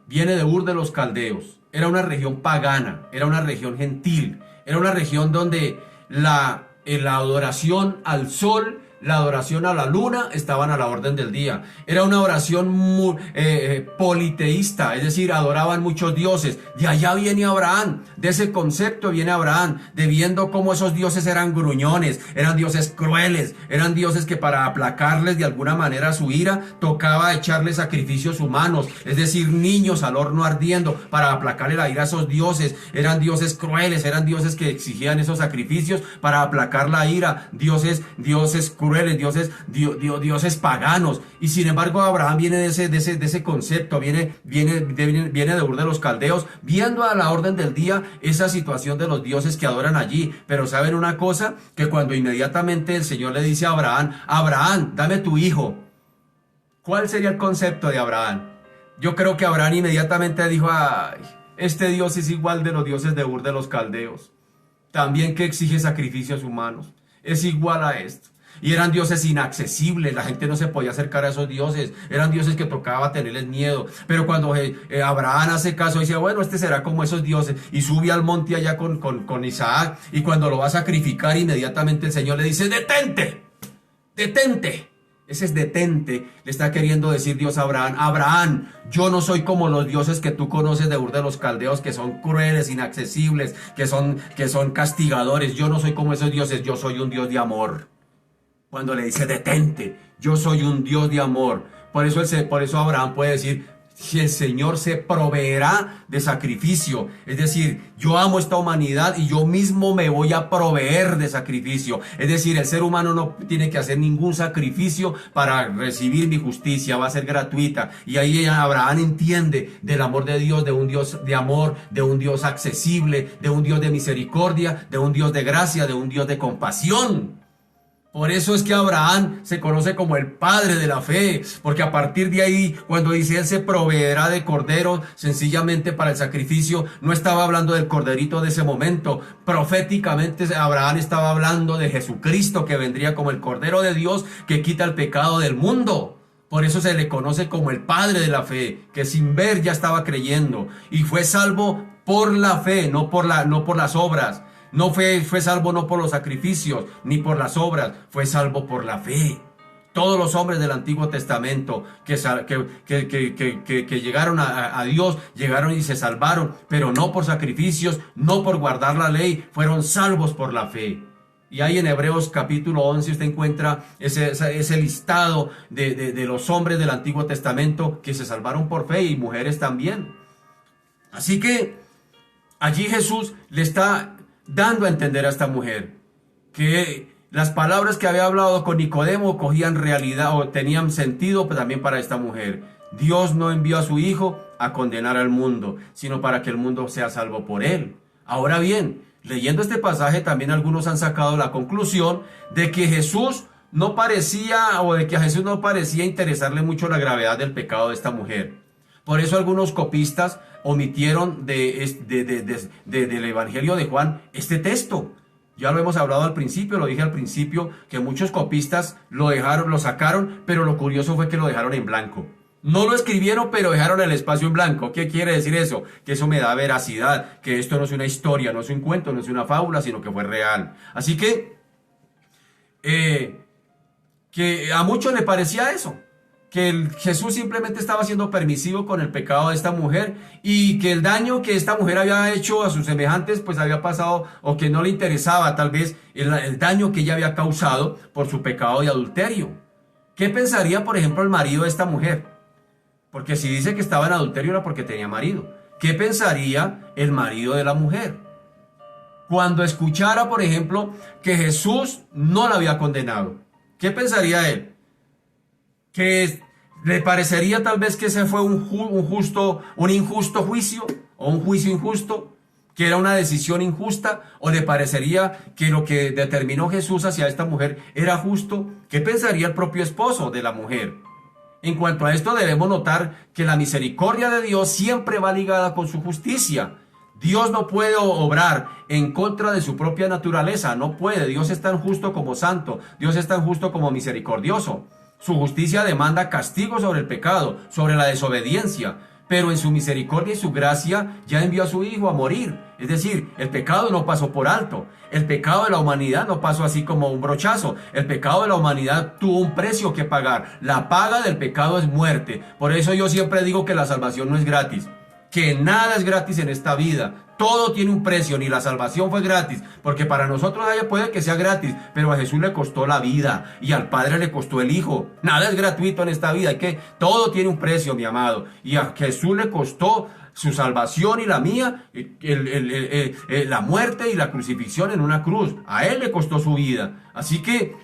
viene de Ur de los Caldeos. Era una región pagana, era una región gentil, era una región donde la adoración al sol, la adoración a la luna estaban a la orden del día. Era una oración politeísta, es decir, adoraban muchos dioses. De allá viene Abraham, de ese concepto viene Abraham, de viendo cómo esos dioses eran gruñones, eran dioses crueles, eran dioses que para aplacarles de alguna manera su ira, tocaba echarles sacrificios humanos, es decir, niños al horno ardiendo para aplacarle la ira a esos dioses. Eran dioses crueles, eran dioses que exigían esos sacrificios para aplacar la ira, dioses crueles, dioses paganos. Y sin embargo Abraham viene de ese concepto, viene de Ur de los Caldeos, viendo a la orden del día esa situación de los dioses que adoran allí. Pero ¿saben una cosa? Que cuando inmediatamente el Señor le dice a Abraham, dame tu hijo, ¿cuál sería el concepto de Abraham? Yo creo que Abraham inmediatamente dijo, ay, este Dios es igual de los dioses de Ur de los Caldeos, también que exige sacrificios humanos, es igual a esto. Y eran dioses inaccesibles, la gente no se podía acercar a esos dioses, eran dioses que tocaba tenerles miedo. Pero cuando Abraham hace caso, dice, bueno, este será como esos dioses, y sube al monte allá con Isaac, y cuando lo va a sacrificar, inmediatamente el Señor le dice, detente. Ese es detente, le está queriendo decir Dios a Abraham, yo no soy como los dioses que tú conoces de Ur de los Caldeos, que son crueles, inaccesibles, que son castigadores. Yo no soy como esos dioses, yo soy un Dios de amor. Cuando le dice detente, yo soy un Dios de amor. Por eso Abraham puede decir, si el Señor se proveerá de sacrificio. Es decir, yo amo esta humanidad y yo mismo me voy a proveer de sacrificio. Es decir, el ser humano no tiene que hacer ningún sacrificio para recibir mi justicia, va a ser gratuita. Y ahí Abraham entiende del amor de Dios, de un Dios de amor, de un Dios accesible, de un Dios de misericordia, de un Dios de gracia, de un Dios de compasión. Por eso es que Abraham se conoce como el padre de la fe, porque a partir de ahí, cuando dice él se proveerá de cordero sencillamente para el sacrificio, no estaba hablando del corderito de ese momento. Proféticamente Abraham estaba hablando de Jesucristo, que vendría como el cordero de Dios que quita el pecado del mundo. Por eso se le conoce como el padre de la fe, que sin ver ya estaba creyendo y fue salvo por la fe, no por las obras. No fue salvo no por los sacrificios ni por las obras, fue salvo por la fe. Todos los hombres del Antiguo Testamento que llegaron a Dios, llegaron y se salvaron, pero no por sacrificios, no por guardar la ley, fueron salvos por la fe. Y ahí en Hebreos capítulo 11 usted encuentra ese listado de los hombres del Antiguo Testamento que se salvaron por fe y mujeres también. Así que allí Jesús le está dando a entender a esta mujer que las palabras que había hablado con Nicodemo cogían realidad o tenían sentido también para esta mujer. Dios no envió a su Hijo a condenar al mundo, sino para que el mundo sea salvo por él. Ahora bien, leyendo este pasaje también algunos han sacado la conclusión de que Jesús no parecía, o de que a Jesús no parecía interesarle mucho la gravedad del pecado de esta mujer. Por eso algunos copistas omitieron del Evangelio de Juan este texto. Ya lo hemos hablado al principio, lo dije al principio, que muchos copistas lo sacaron, pero lo curioso fue que lo dejaron en blanco. No lo escribieron, pero dejaron el espacio en blanco. ¿Qué quiere decir eso? Que eso me da veracidad, que esto no es una historia, no es un cuento, no es una fábula, sino que fue real. Así que a muchos le parecía eso, que Jesús simplemente estaba siendo permisivo con el pecado de esta mujer y que el daño que esta mujer había hecho a sus semejantes pues había pasado, o que no le interesaba tal vez el daño que ella había causado por su pecado de adulterio. ¿Qué pensaría, por ejemplo, el marido de esta mujer? Porque si dice que estaba en adulterio era porque tenía marido. ¿Qué pensaría el marido de la mujer cuando escuchara, por ejemplo, que Jesús no la había condenado? ¿Qué pensaría él? ¿Que le parecería tal vez que ese fue un injusto juicio, o un juicio injusto, que era una decisión injusta, o le parecería que lo que determinó Jesús hacia esta mujer era justo? ¿Qué pensaría el propio esposo de la mujer? En cuanto a esto debemos notar que la misericordia de Dios siempre va ligada con su justicia. Dios no puede obrar en contra de su propia naturaleza, no puede. Dios es tan justo como santo, Dios es tan justo como misericordioso. Su justicia demanda castigo sobre el pecado, sobre la desobediencia, pero en su misericordia y su gracia ya envió a su Hijo a morir. Es decir, el pecado no pasó por alto. El pecado de la humanidad no pasó así como un brochazo. El pecado de la humanidad tuvo un precio que pagar. La paga del pecado es muerte. Por eso yo siempre digo que la salvación no es gratis, que nada es gratis en esta vida. Todo tiene un precio, ni la salvación fue gratis, porque para nosotros puede que sea gratis, pero a Jesús le costó la vida y al Padre le costó el Hijo. Nada es gratuito en esta vida, todo tiene un precio, mi amado, y a Jesús le costó su salvación y la mía, la muerte y la crucifixión en una cruz. A él le costó su vida. Así que,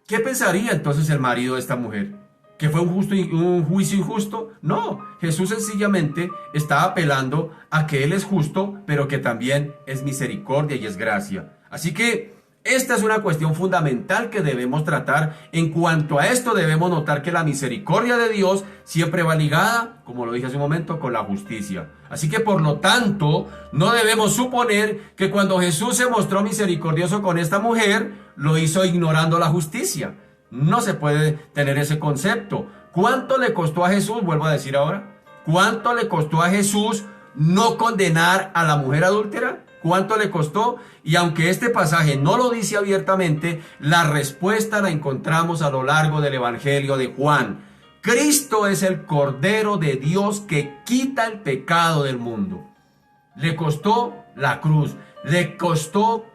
¿qué pensaría entonces el marido de esta mujer? ¿Que fue un juicio injusto? No, Jesús sencillamente está apelando a que Él es justo, pero que también es misericordia y es gracia. Así que esta es una cuestión fundamental que debemos tratar. En cuanto a esto debemos notar que la misericordia de Dios siempre va ligada, como lo dije hace un momento, con la justicia. Así que por lo tanto, no debemos suponer que cuando Jesús se mostró misericordioso con esta mujer, lo hizo ignorando la justicia. No se puede tener ese concepto. ¿Cuánto le costó a Jesús? Vuelvo a decir ahora. ¿Cuánto le costó a Jesús no condenar a la mujer adúltera? ¿Cuánto le costó? Y aunque este pasaje no lo dice abiertamente, la respuesta la encontramos a lo largo del Evangelio de Juan. Cristo es el Cordero de Dios que quita el pecado del mundo. Le costó la cruz, le costó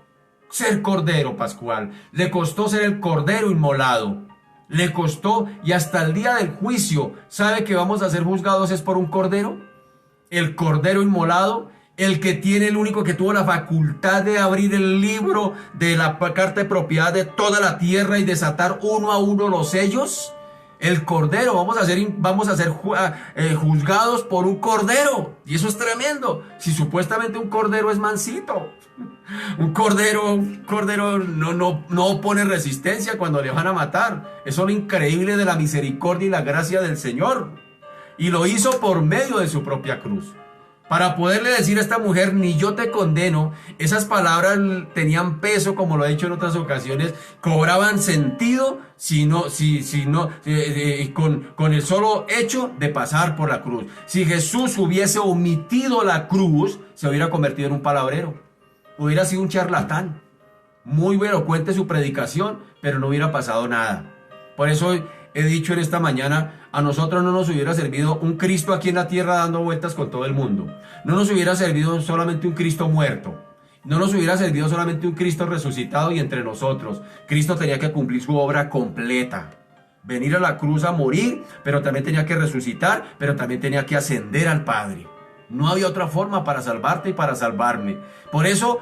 ser cordero pascual, le costó ser el cordero inmolado. Le costó, y hasta el día del juicio, ¿sabe que vamos a ser juzgados es por un cordero? El cordero inmolado, el que tiene, el único que tuvo la facultad de abrir el libro de la carta de propiedad de toda la tierra y desatar uno a uno los sellos. El cordero, vamos a ser juzgados por un cordero. Y eso es tremendo. Si supuestamente un cordero es mansito. Un cordero no opone resistencia cuando le van a matar. Eso es lo increíble de la misericordia y la gracia del Señor. Y lo hizo por medio de su propia cruz. Para poderle decir a esta mujer, ni yo te condeno, esas palabras tenían peso, como lo he dicho en otras ocasiones, cobraban sentido con el solo hecho de pasar por la cruz. Si Jesús hubiese omitido la cruz, se hubiera convertido en un palabrero, hubiera sido un charlatán. Muy elocuente su predicación, pero no hubiera pasado nada. Por eso he dicho en esta mañana, a nosotros no nos hubiera servido un Cristo aquí en la tierra dando vueltas con todo el mundo. No nos hubiera servido solamente un Cristo muerto. No nos hubiera servido solamente un Cristo resucitado y entre nosotros. Cristo tenía que cumplir su obra completa. Venir a la cruz a morir, pero también tenía que resucitar, pero también tenía que ascender al Padre. No había otra forma para salvarte y para salvarme. Por eso,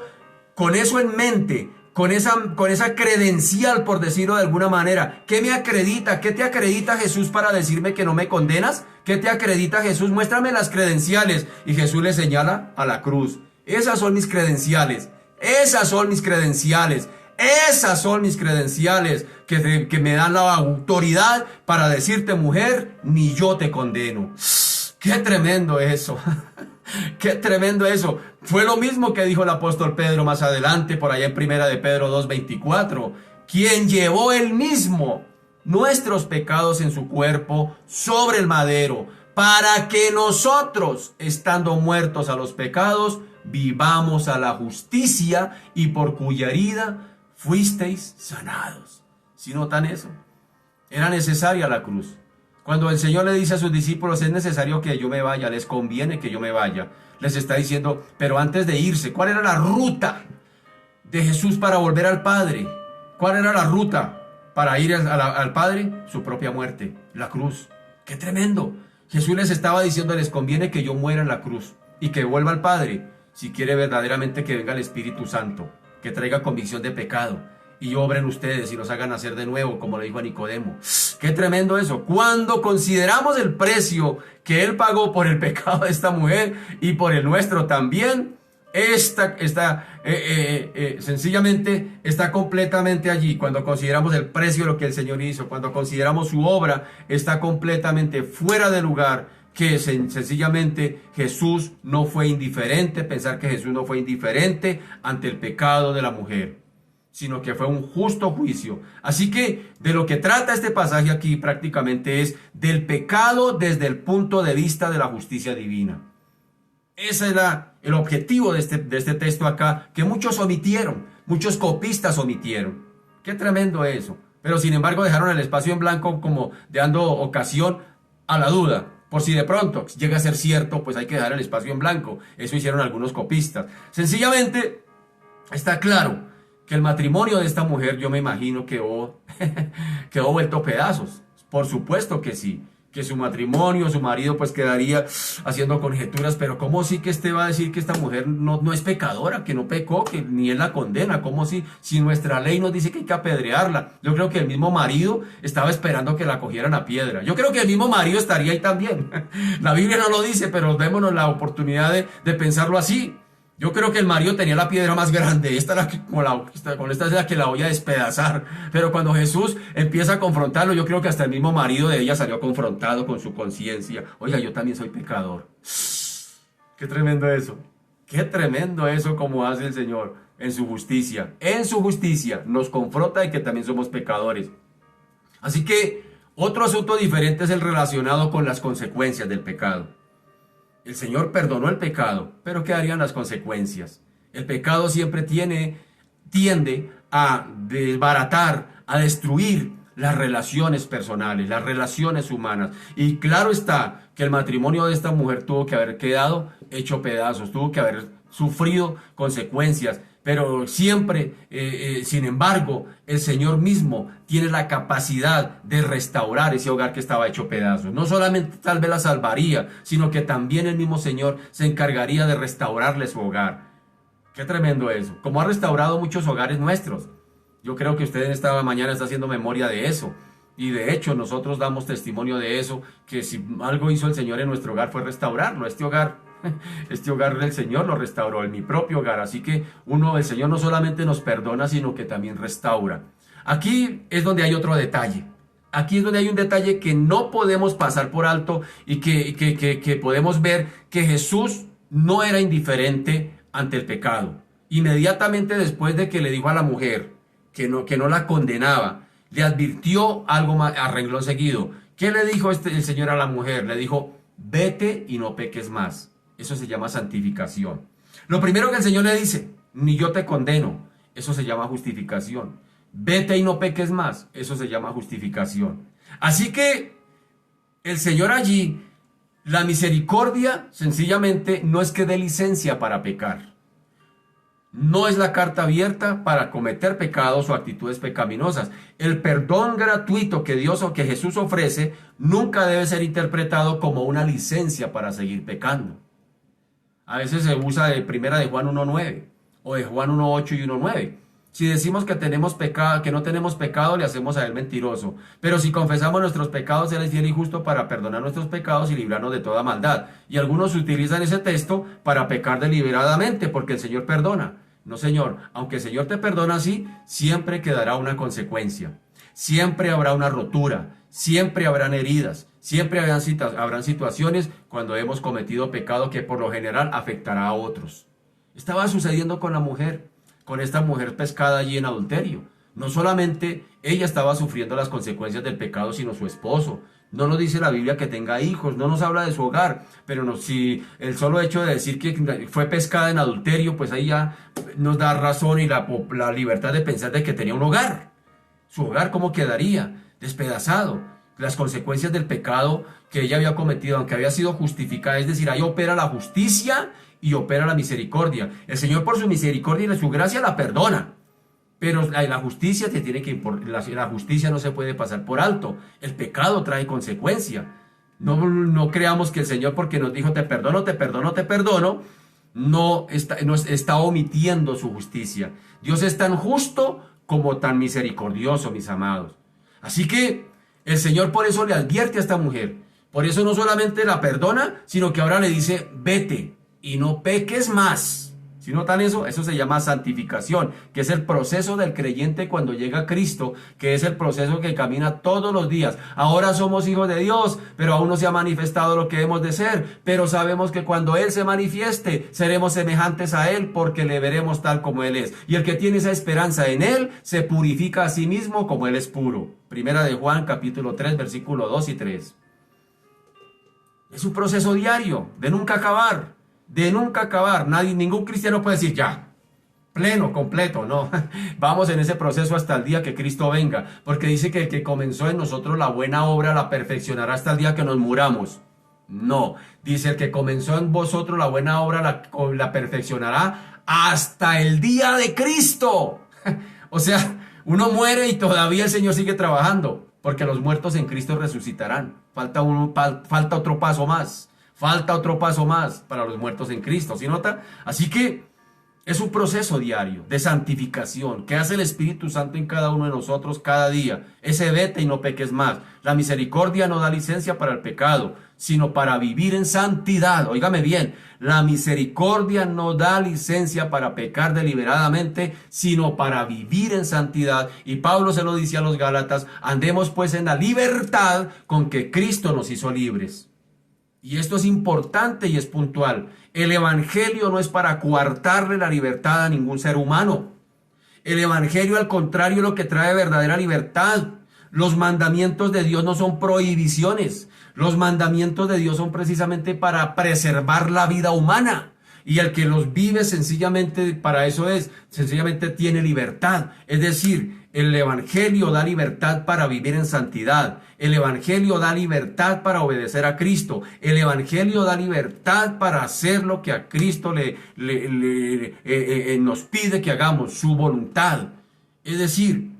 con eso en mente, con esa credencial, por decirlo de alguna manera, ¿qué me acredita? ¿Qué te acredita Jesús para decirme que no me condenas? ¿Qué te acredita Jesús? Muéstrame las credenciales. Y Jesús le señala a la cruz. Esas son mis credenciales. Esas son mis credenciales. Esas son mis credenciales que me dan la autoridad para decirte, mujer, ni yo te condeno. ¡Qué tremendo eso! ¡Qué tremendo eso! Fue lo mismo que dijo el apóstol Pedro más adelante, por allá en primera de Pedro 2:24, quien llevó él mismo nuestros pecados en su cuerpo sobre el madero, para que nosotros, estando muertos a los pecados, vivamos a la justicia, y por cuya herida fuisteis sanados. ¿Sí notan eso? Era necesaria la cruz. Cuando el Señor le dice a sus discípulos, es necesario que yo me vaya, les conviene que yo me vaya, les está diciendo, pero antes de irse, ¿cuál era la ruta de Jesús para volver al Padre? ¿Cuál era la ruta para ir al Padre? Su propia muerte, la cruz. ¡Qué tremendo! Jesús les estaba diciendo, les conviene que yo muera en la cruz y que vuelva al Padre, si quiere verdaderamente que venga el Espíritu Santo, que traiga convicción de pecado y obren ustedes y los hagan nacer de nuevo, como le dijo a Nicodemo. ¡Qué tremendo eso! Cuando consideramos el precio que Él pagó por el pecado de esta mujer y por el nuestro también, sencillamente está completamente allí. Cuando consideramos el precio de lo que el Señor hizo, cuando consideramos su obra, está completamente fuera de lugar que sencillamente Jesús no fue indiferente, pensar que Jesús no fue indiferente ante el pecado de la mujer, sino que fue un justo juicio. Así que de lo que trata este pasaje aquí prácticamente es del pecado desde el punto de vista de la justicia divina. Ese era el objetivo de este texto acá, que muchos omitieron, muchos copistas omitieron. Qué tremendo eso. Pero sin embargo dejaron el espacio en blanco como dando ocasión a la duda. Por si de pronto llega a ser cierto, pues hay que dejar el espacio en blanco. Eso hicieron algunos copistas. Sencillamente está claro que el matrimonio de esta mujer, yo me imagino, quedó vuelto a pedazos. Por supuesto que sí. Que su matrimonio, su marido, pues quedaría haciendo conjeturas. Pero ¿cómo sí que va a decir que esta mujer no es pecadora, que no pecó, que ni él la condena? ¿Cómo si nuestra ley nos dice que hay que apedrearla? Yo creo que el mismo marido estaba esperando que la cogieran a piedra. Yo creo que el mismo marido estaría ahí también. La Biblia no lo dice, pero démonos la oportunidad de pensarlo así. Yo creo que el marido tenía la piedra más grande. Con esta es la que la voy a despedazar. Pero cuando Jesús empieza a confrontarlo, yo creo que hasta el mismo marido de ella salió confrontado con su conciencia. Oiga, yo también soy pecador. Qué tremendo eso. Qué tremendo eso como hace el Señor en su justicia. En su justicia nos confronta de que también somos pecadores. Así que otro asunto diferente es el relacionado con las consecuencias del pecado. El Señor perdonó el pecado, pero ¿qué harían las consecuencias? El pecado siempre tiende a desbaratar, a destruir las relaciones personales, las relaciones humanas. Y claro está que el matrimonio de esta mujer tuvo que haber quedado hecho pedazos, tuvo que haber sufrido consecuencias. Pero siempre, sin embargo, el Señor mismo tiene la capacidad de restaurar ese hogar que estaba hecho pedazos. No solamente tal vez la salvaría, sino que también el mismo Señor se encargaría de restaurarle su hogar. Qué tremendo eso. Como ha restaurado muchos hogares nuestros. Yo creo que usted en esta mañana está haciendo memoria de eso. Y de hecho nosotros damos testimonio de eso, que si algo hizo el Señor en nuestro hogar fue restaurarlo. Este hogar del Señor lo restauró, en mi propio hogar. Así que el Señor no solamente nos perdona, sino que también restaura. Aquí es donde hay otro detalle. Aquí es donde hay un detalle que no podemos pasar por alto y que podemos ver que Jesús no era indiferente ante el pecado. Inmediatamente después de que le dijo a la mujer que no la condenaba, le advirtió algo más a renglón seguido. ¿Qué le dijo el Señor a la mujer? Le dijo, vete y no peques más. Eso se llama santificación. Lo primero que el Señor le dice, ni yo te condeno. Eso se llama justificación. Vete y no peques más. Eso se llama justificación. Así que el Señor allí, la misericordia sencillamente no es que dé licencia para pecar. No es la carta abierta para cometer pecados o actitudes pecaminosas. El perdón gratuito que Dios o que Jesús ofrece nunca debe ser interpretado como una licencia para seguir pecando. A veces se usa de primera de Juan 1:9 o de Juan 1:8 y 1:9. Si decimos que tenemos pecado, que no tenemos pecado, le hacemos a él mentiroso. Pero si confesamos nuestros pecados, él es fiel y justo para perdonar nuestros pecados y librarnos de toda maldad. Y algunos utilizan ese texto para pecar deliberadamente, porque el Señor perdona. No, Señor, aunque el Señor te perdona así, siempre quedará una consecuencia. Siempre habrá una rotura, siempre habrán heridas, siempre habrán situaciones cuando hemos cometido pecado que por lo general afectará a otros. Estaba sucediendo con la mujer, con esta mujer pescada allí en adulterio. No solamente ella estaba sufriendo las consecuencias del pecado, sino su esposo. No nos dice la Biblia que tenga hijos, no nos habla de su hogar, pero si el solo hecho de decir que fue pescada en adulterio, pues ahí ya nos da razón y la libertad de pensar de que tenía un hogar. Su hogar, ¿cómo quedaría? Despedazado. Las consecuencias del pecado que ella había cometido, aunque había sido justificada, es decir, ahí opera la justicia y opera la misericordia. El Señor por su misericordia y su gracia la perdona. Pero la justicia te tiene que la justicia no se puede pasar por alto. El pecado trae consecuencia. No creamos que el Señor, porque nos dijo te perdono, te perdono, te perdono, no está omitiendo su justicia. Dios es tan justo como tan misericordioso, mis amados. Así que el Señor por eso le advierte a esta mujer. Por eso no solamente la perdona, sino que ahora le dice vete y no peques más. Si notan eso, eso se llama santificación, que es el proceso del creyente cuando llega a Cristo, que es el proceso que camina todos los días. Ahora somos hijos de Dios, pero aún no se ha manifestado lo que hemos de ser. Pero sabemos que cuando Él se manifieste, seremos semejantes a Él porque le veremos tal como Él es. Y el que tiene esa esperanza en Él, se purifica a sí mismo como Él es puro. Primera de Juan, capítulo 3, versículo 2 y 3. Es un proceso diario, de nunca acabar. De nunca acabar. Ningún cristiano puede decir ya, pleno, completo, no. Vamos en ese proceso hasta el día que Cristo venga, porque dice que el que comenzó en nosotros la buena obra la perfeccionará hasta el día que nos muramos. No, dice el que comenzó en vosotros la buena obra la perfeccionará hasta el día de Cristo. O sea, uno muere y todavía el Señor sigue trabajando, porque los muertos en Cristo resucitarán. Falta otro paso más. Falta otro paso más para los muertos en Cristo, ¿sí nota? Así que es un proceso diario de santificación que hace el Espíritu Santo en cada uno de nosotros cada día. Ese vete y no peques más. La misericordia no da licencia para el pecado, sino para vivir en santidad. Óigame bien, la misericordia no da licencia para pecar deliberadamente, sino para vivir en santidad. Y Pablo se lo dice a los Gálatas, andemos pues en la libertad con que Cristo nos hizo libres. Y esto es importante y es puntual. El evangelio no es para coartarle la libertad a ningún ser humano. El evangelio, al contrario, es lo que trae verdadera libertad. Los mandamientos de Dios no son prohibiciones. Los mandamientos de Dios son precisamente para preservar la vida humana. Y el que los vive sencillamente para eso sencillamente tiene libertad. Es decir, El Evangelio da libertad para vivir en santidad. El Evangelio da libertad para obedecer a Cristo. El Evangelio da libertad para hacer lo que a Cristo nos pide que hagamos, su voluntad. Es decir,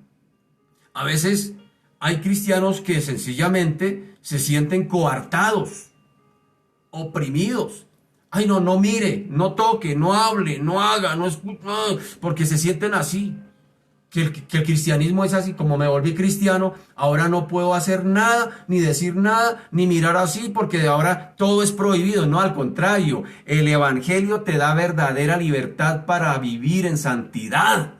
a veces hay cristianos que sencillamente se sienten coartados, oprimidos. Ay, no, no mire, no toque, no hable, no haga, no escuche, porque se sienten así. Que el cristianismo es así, como me volví cristiano, ahora no puedo hacer nada, ni decir nada, ni mirar así, porque de ahora todo es prohibido. No, al contrario, el Evangelio te da verdadera libertad para vivir en santidad.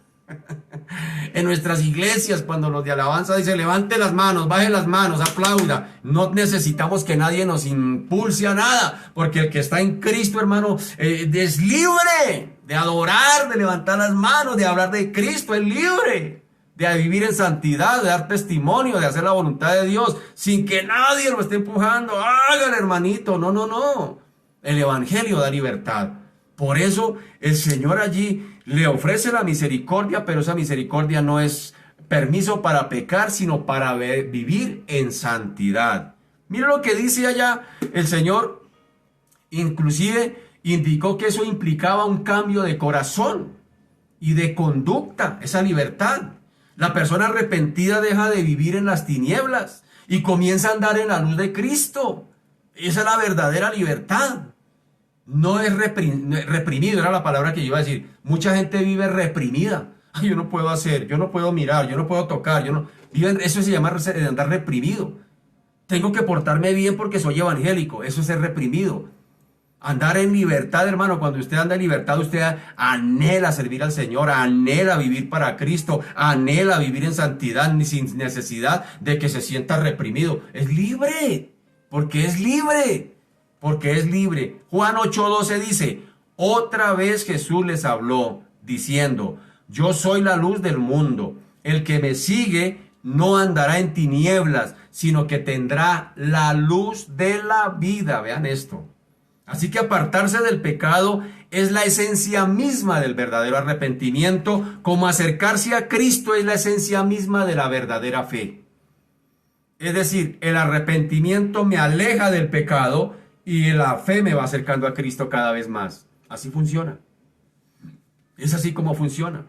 En nuestras iglesias, cuando los de alabanza dicen levante las manos, baje las manos, aplauda, no necesitamos que nadie nos impulse a nada, porque el que está en Cristo, hermano, es libre de adorar, de levantar las manos, de hablar de Cristo, es libre de vivir en santidad, de dar testimonio, de hacer la voluntad de Dios, sin que nadie lo esté empujando. Hágale, hermanito, no, no, no. El Evangelio da libertad. Por eso el Señor allí le ofrece la misericordia, pero esa misericordia no es permiso para pecar, sino para vivir en santidad. Mira lo que dice allá el Señor. Inclusive indicó que eso implicaba un cambio de corazón y de conducta, esa libertad. La persona arrepentida deja de vivir en las tinieblas y comienza a andar en la luz de Cristo. Esa es la verdadera libertad. No es reprimido, era la palabra que yo iba a decir. Mucha gente vive reprimida. Ay, yo no puedo hacer, yo no puedo mirar, yo no puedo tocar, eso se llama andar reprimido. Tengo que portarme bien porque soy evangélico, eso es ser reprimido. Andar en libertad, hermano, cuando usted anda en libertad, usted anhela servir al Señor, anhela vivir para Cristo, anhela vivir en santidad, sin necesidad de que se sienta reprimido. Es libre, porque es libre. Porque es libre. Juan 8:12 dice, otra vez Jesús les habló diciendo, yo soy la luz del mundo. El que me sigue no andará en tinieblas, sino que tendrá la luz de la vida. Vean esto. Así que apartarse del pecado es la esencia misma del verdadero arrepentimiento, como acercarse a Cristo es la esencia misma de la verdadera fe. Es decir, el arrepentimiento me aleja del pecado y la fe me va acercando a Cristo cada vez más. Así funciona. Es así como funciona.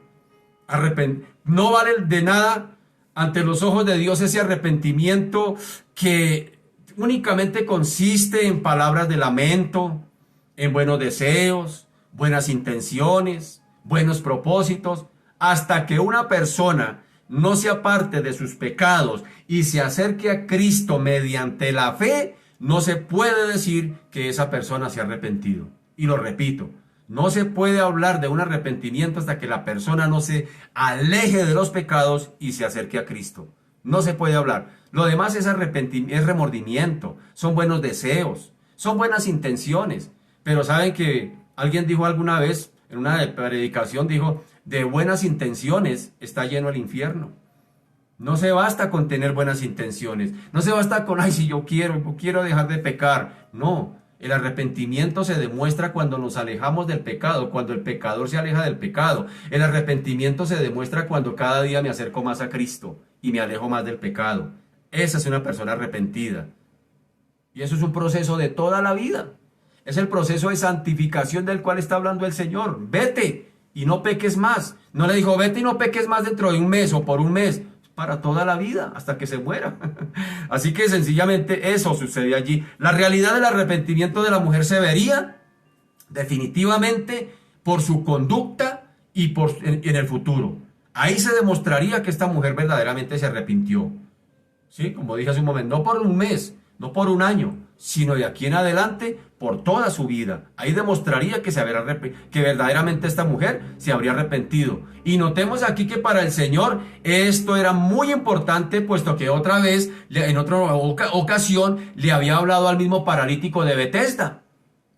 No vale de nada ante los ojos de Dios ese arrepentimiento que únicamente consiste en palabras de lamento, en buenos deseos, buenas intenciones, buenos propósitos, hasta que una persona no se aparte de sus pecados y se acerque a Cristo mediante la fe. No se puede decir que esa persona se ha arrepentido. Y lo repito, no se puede hablar de un arrepentimiento hasta que la persona no se aleje de los pecados y se acerque a Cristo. No se puede hablar. Lo demás es es remordimiento, son buenos deseos, son buenas intenciones. Pero saben que alguien dijo alguna vez, en una predicación dijo, de buenas intenciones está lleno el infierno. No se basta con tener buenas intenciones. No se basta con, ay, si yo quiero dejar de pecar. No, el arrepentimiento se demuestra cuando nos alejamos del pecado, cuando el pecador se aleja del pecado. El arrepentimiento se demuestra cuando cada día me acerco más a Cristo y me alejo más del pecado. Esa es una persona arrepentida. Y eso es un proceso de toda la vida. Es el proceso de santificación del cual está hablando el Señor. Vete y no peques más. No le dijo, vete y no peques más dentro de un mes o por un mes. Para toda la vida, hasta que se muera. Así que sencillamente eso sucede allí. La realidad del arrepentimiento de la mujer se vería definitivamente por su conducta y en el futuro. Ahí se demostraría que esta mujer verdaderamente se arrepintió. ¿Sí? Como dije hace un momento, no por un mes, no por un año, sino de aquí en adelante por toda su vida. Ahí demostraría que verdaderamente esta mujer se habría arrepentido. Y notemos aquí que para el Señor esto era muy importante, puesto que otra vez, en otra ocasión, le había hablado al mismo paralítico de Betesda.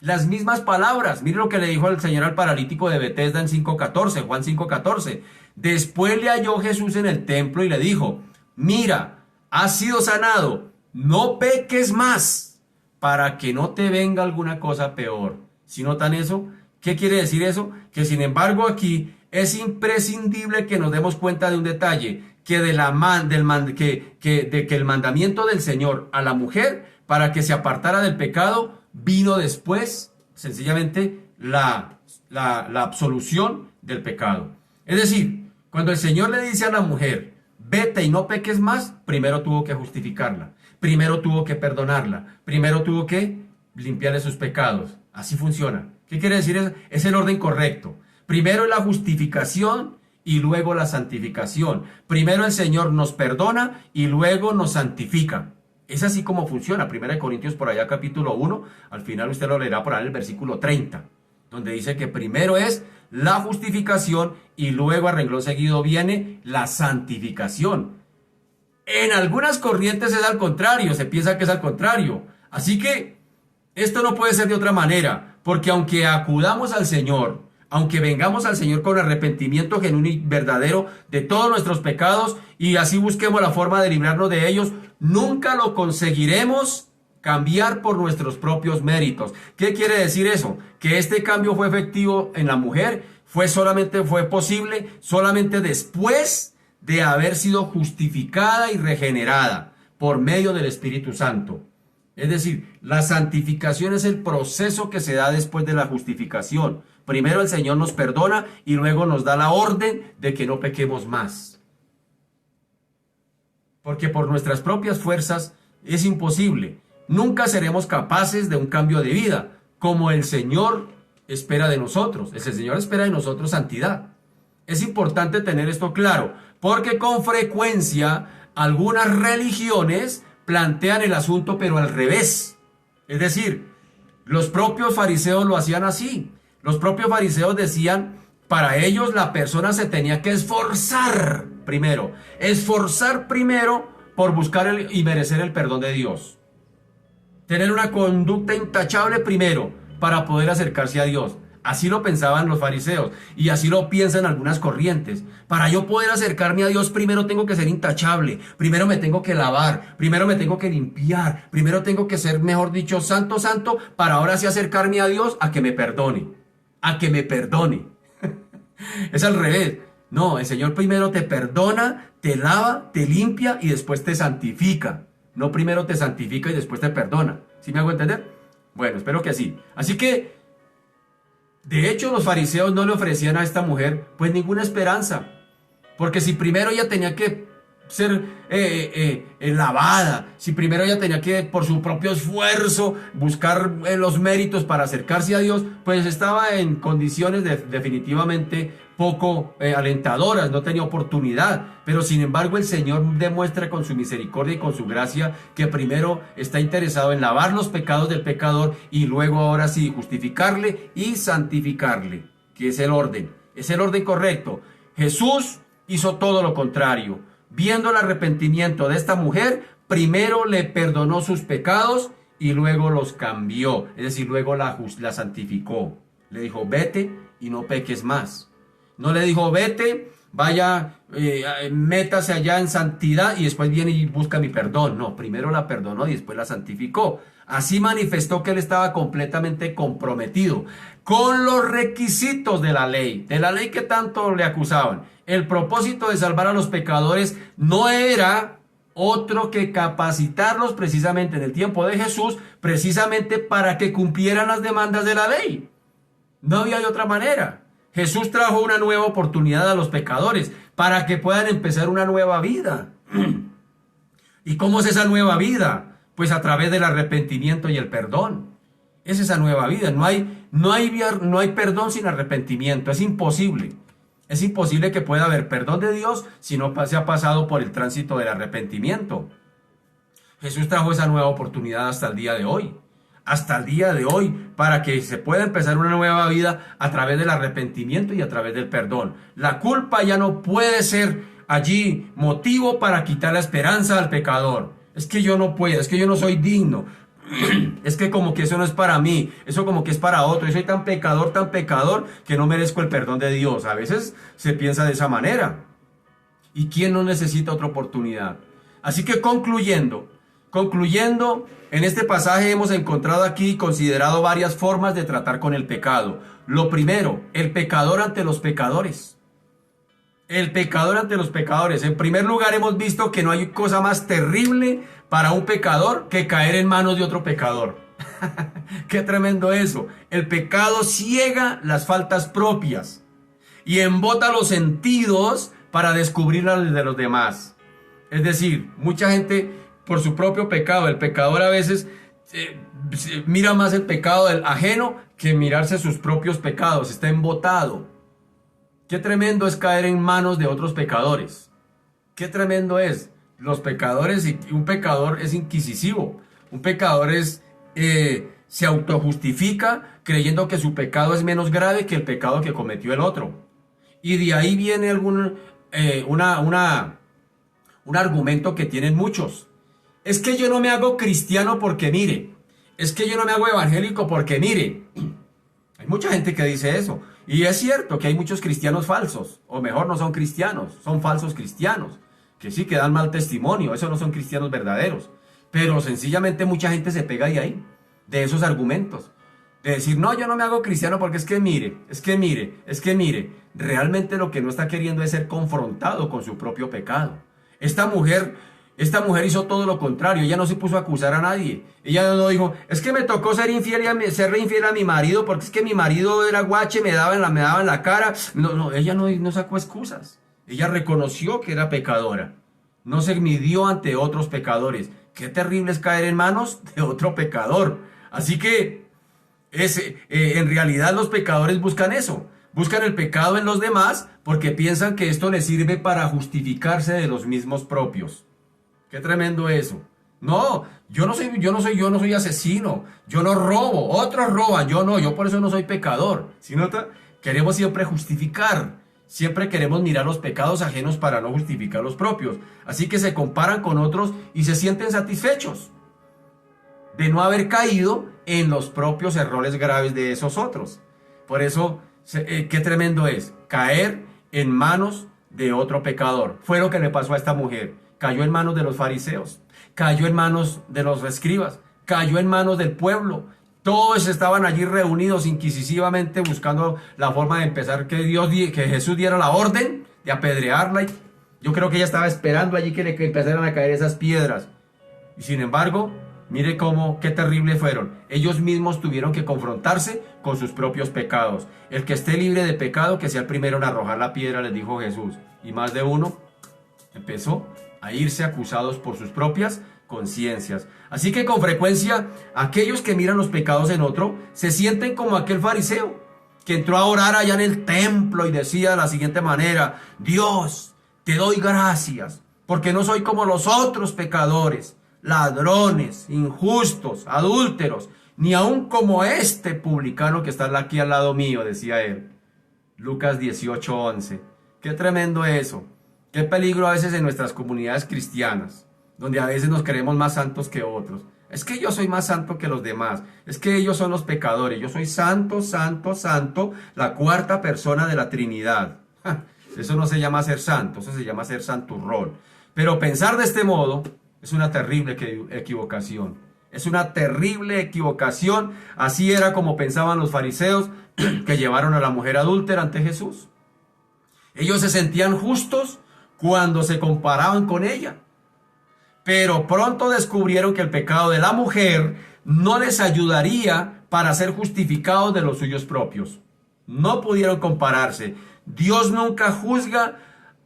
Las mismas palabras. Mire lo que le dijo el Señor al paralítico de Betesda en 5:14, Juan 5:14. Después le halló Jesús en el templo y le dijo, mira, has sido sanado, no peques más, para que no te venga alguna cosa peor. ¿Sí notan eso? ¿Qué quiere decir eso? Que sin embargo aquí es imprescindible que nos demos cuenta de un detalle, que, de que el mandamiento del Señor a la mujer para que se apartara del pecado vino después, sencillamente, la absolución del pecado. Es decir, cuando el Señor le dice a la mujer, vete y no peques más, primero tuvo que justificarla, primero tuvo que perdonarla, primero tuvo que limpiarle sus pecados. Así funciona. ¿Qué quiere decir? Es el orden correcto. Primero la justificación y luego la santificación. Primero el Señor nos perdona y luego nos santifica. Es así como funciona. 1 Corintios por allá capítulo 1, al final usted lo leerá por ahí en el versículo 30, donde dice que primero es la justificación y luego a renglón seguido viene la santificación. En algunas corrientes es al contrario, se piensa que es al contrario. Así que esto no puede ser de otra manera, porque aunque acudamos al Señor, aunque vengamos al Señor con arrepentimiento genuino y verdadero de todos nuestros pecados y así busquemos la forma de librarnos de ellos, nunca lo conseguiremos cambiar por nuestros propios méritos. ¿Qué quiere decir eso? Que este cambio fue efectivo en la mujer, fue posible solamente después de haber sido justificada y regenerada por medio del Espíritu Santo. Es decir, la santificación es el proceso que se da después de la justificación. Primero el Señor nos perdona y luego nos da la orden de que no pequemos más. Porque por nuestras propias fuerzas es imposible. Nunca seremos capaces de un cambio de vida, como el Señor espera de nosotros. El Señor espera de nosotros santidad. Es importante tener esto claro, porque con frecuencia algunas religiones plantean el asunto pero al revés. Es decir, los propios fariseos lo hacían así. Los propios fariseos decían, para ellos la persona se tenía que esforzar primero por buscar y merecer el perdón de Dios. Tener una conducta intachable primero para poder acercarse a Dios. Así lo pensaban los fariseos y así lo piensan algunas corrientes. Para yo poder acercarme a Dios, primero tengo que ser intachable, primero me tengo que lavar, primero me tengo que limpiar, primero tengo que ser, mejor dicho, santo, para ahora sí acercarme a Dios a que me perdone, Es al revés. No, el Señor primero te perdona, te lava, te limpia y después te santifica. No primero te santifica y después te perdona. ¿Sí me hago entender? Bueno, espero que sí. Así que, de hecho, los fariseos no le ofrecían a esta mujer pues ninguna esperanza. Porque si primero ella tenía que ser lavada, si primero ella tenía que por su propio esfuerzo buscar los méritos para acercarse a Dios, pues estaba en condiciones definitivamente poco alentadoras, no tenía oportunidad. Pero sin embargo el Señor demuestra con su misericordia y con su gracia que primero está interesado en lavar los pecados del pecador y luego ahora sí justificarle y santificarle, que es el orden correcto. Jesús hizo todo lo contrario. Viendo el arrepentimiento de esta mujer, primero le perdonó sus pecados y luego los cambió. Es decir, luego la santificó. Le dijo, vete y no peques más. No le dijo, vete, vaya, métase allá en santidad y después viene y busca mi perdón. No, primero la perdonó y después la santificó. Así manifestó que él estaba completamente comprometido con los requisitos de la ley que tanto le acusaban. El propósito de salvar a los pecadores no era otro que capacitarlos precisamente en el tiempo de Jesús, precisamente para que cumplieran las demandas de la ley. No había de otra manera. Jesús trajo una nueva oportunidad a los pecadores para que puedan empezar una nueva vida. ¿Y cómo es esa nueva vida? Pues a través del arrepentimiento y el perdón. Es esa nueva vida. No hay perdón sin arrepentimiento. Es imposible. Es imposible que pueda haber perdón de Dios si no se ha pasado por el tránsito del arrepentimiento. Jesús trajo esa nueva oportunidad hasta el día de hoy. Para que se pueda empezar una nueva vida a través del arrepentimiento y a través del perdón. La culpa ya no puede ser allí motivo para quitar la esperanza al pecador. Es que yo no puedo, es que yo no soy digno. Es que como que eso no es para mí, eso como que es para otro. Yo soy tan pecador que no merezco el perdón de Dios. A veces se piensa de esa manera. ¿Y quién no necesita otra oportunidad? Así que concluyendo, en este pasaje hemos encontrado aquí y considerado varias formas de tratar con el pecado. Lo primero, el pecador ante los pecadores. El pecador ante los pecadores. En primer lugar, hemos visto que no hay cosa más terrible para un pecador que caer en manos de otro pecador. Qué tremendo eso. El pecado ciega las faltas propias y embota los sentidos para descubrir las de los demás. Es decir, mucha gente por su propio pecado, el pecador a veces mira más el pecado del ajeno que mirarse sus propios pecados. Está embotado. Qué tremendo es caer en manos de otros pecadores. Qué tremendo es. Los pecadores, y un pecador es inquisitivo. Un pecador se autojustifica creyendo que su pecado es menos grave que el pecado que cometió el otro. Y de ahí viene un argumento que tienen muchos. Es que yo no me hago cristiano porque mire. Es que yo no me hago evangélico porque mire. Hay mucha gente que dice eso. Y es cierto que hay muchos cristianos falsos. O mejor, no son cristianos, son falsos cristianos. Que sí, que dan mal testimonio. Esos no son cristianos verdaderos. Pero sencillamente mucha gente se pega de ahí. De esos argumentos. De decir, no, yo no me hago cristiano porque es que mire, es que mire, es que mire. Realmente lo que no está queriendo es ser confrontado con su propio pecado. Esta mujer hizo todo lo contrario. Ella no se puso a acusar a nadie. Ella no dijo, es que me tocó ser infiel a mi marido porque es que mi marido era guache, me daba en la cara. No, ella no sacó excusas. Ella reconoció que era pecadora. No se midió ante otros pecadores. Qué terrible es caer en manos de otro pecador. Así que en realidad los pecadores buscan eso. Buscan el pecado en los demás porque piensan que esto les sirve para justificarse de los mismos propios. Qué tremendo eso. No, yo no soy asesino. Yo no robo. Otros roban. Yo por eso no soy pecador. ¿Sí nota? Queremos siempre justificar. Siempre queremos mirar los pecados ajenos para no justificar los propios. Así que se comparan con otros y se sienten satisfechos de no haber caído en los propios errores graves de esos otros. Por eso, qué tremendo es caer en manos de otro pecador. Fue lo que le pasó a esta mujer. Cayó en manos de los fariseos, cayó en manos de los escribas, cayó en manos del pueblo. Todos estaban allí reunidos inquisitivamente buscando la forma de empezar que Jesús diera la orden de apedrearla. Yo creo que ella estaba esperando allí que empezaran a caer esas piedras. Y sin embargo, mire qué terrible fueron. Ellos mismos tuvieron que confrontarse con sus propios pecados. El que esté libre de pecado, que sea el primero en arrojar la piedra, les dijo Jesús. Y más de uno empezó a irse acusados por sus propias conciencias. Así que con frecuencia, aquellos que miran los pecados en otro, se sienten como aquel fariseo, que entró a orar allá en el templo y decía de la siguiente manera, Dios, te doy gracias, porque no soy como los otros pecadores, ladrones, injustos, adúlteros, ni aun como este publicano que está aquí al lado mío, decía él. Lucas 18:11. Qué tremendo eso. Qué peligro a veces en nuestras comunidades cristianas, donde a veces nos creemos más santos que otros. Es que yo soy más santo que los demás. Es que ellos son los pecadores. Yo soy santo, santo, santo, la cuarta persona de la Trinidad. Eso no se llama ser santo, eso se llama ser santurrón. Pero pensar de este modo es una terrible equivocación. Es una terrible equivocación. Así era como pensaban los fariseos que llevaron a la mujer adúltera ante Jesús. Ellos se sentían justos cuando se comparaban con ella. Pero pronto descubrieron que el pecado de la mujer no les ayudaría para ser justificados de los suyos propios. No pudieron compararse. Dios nunca juzga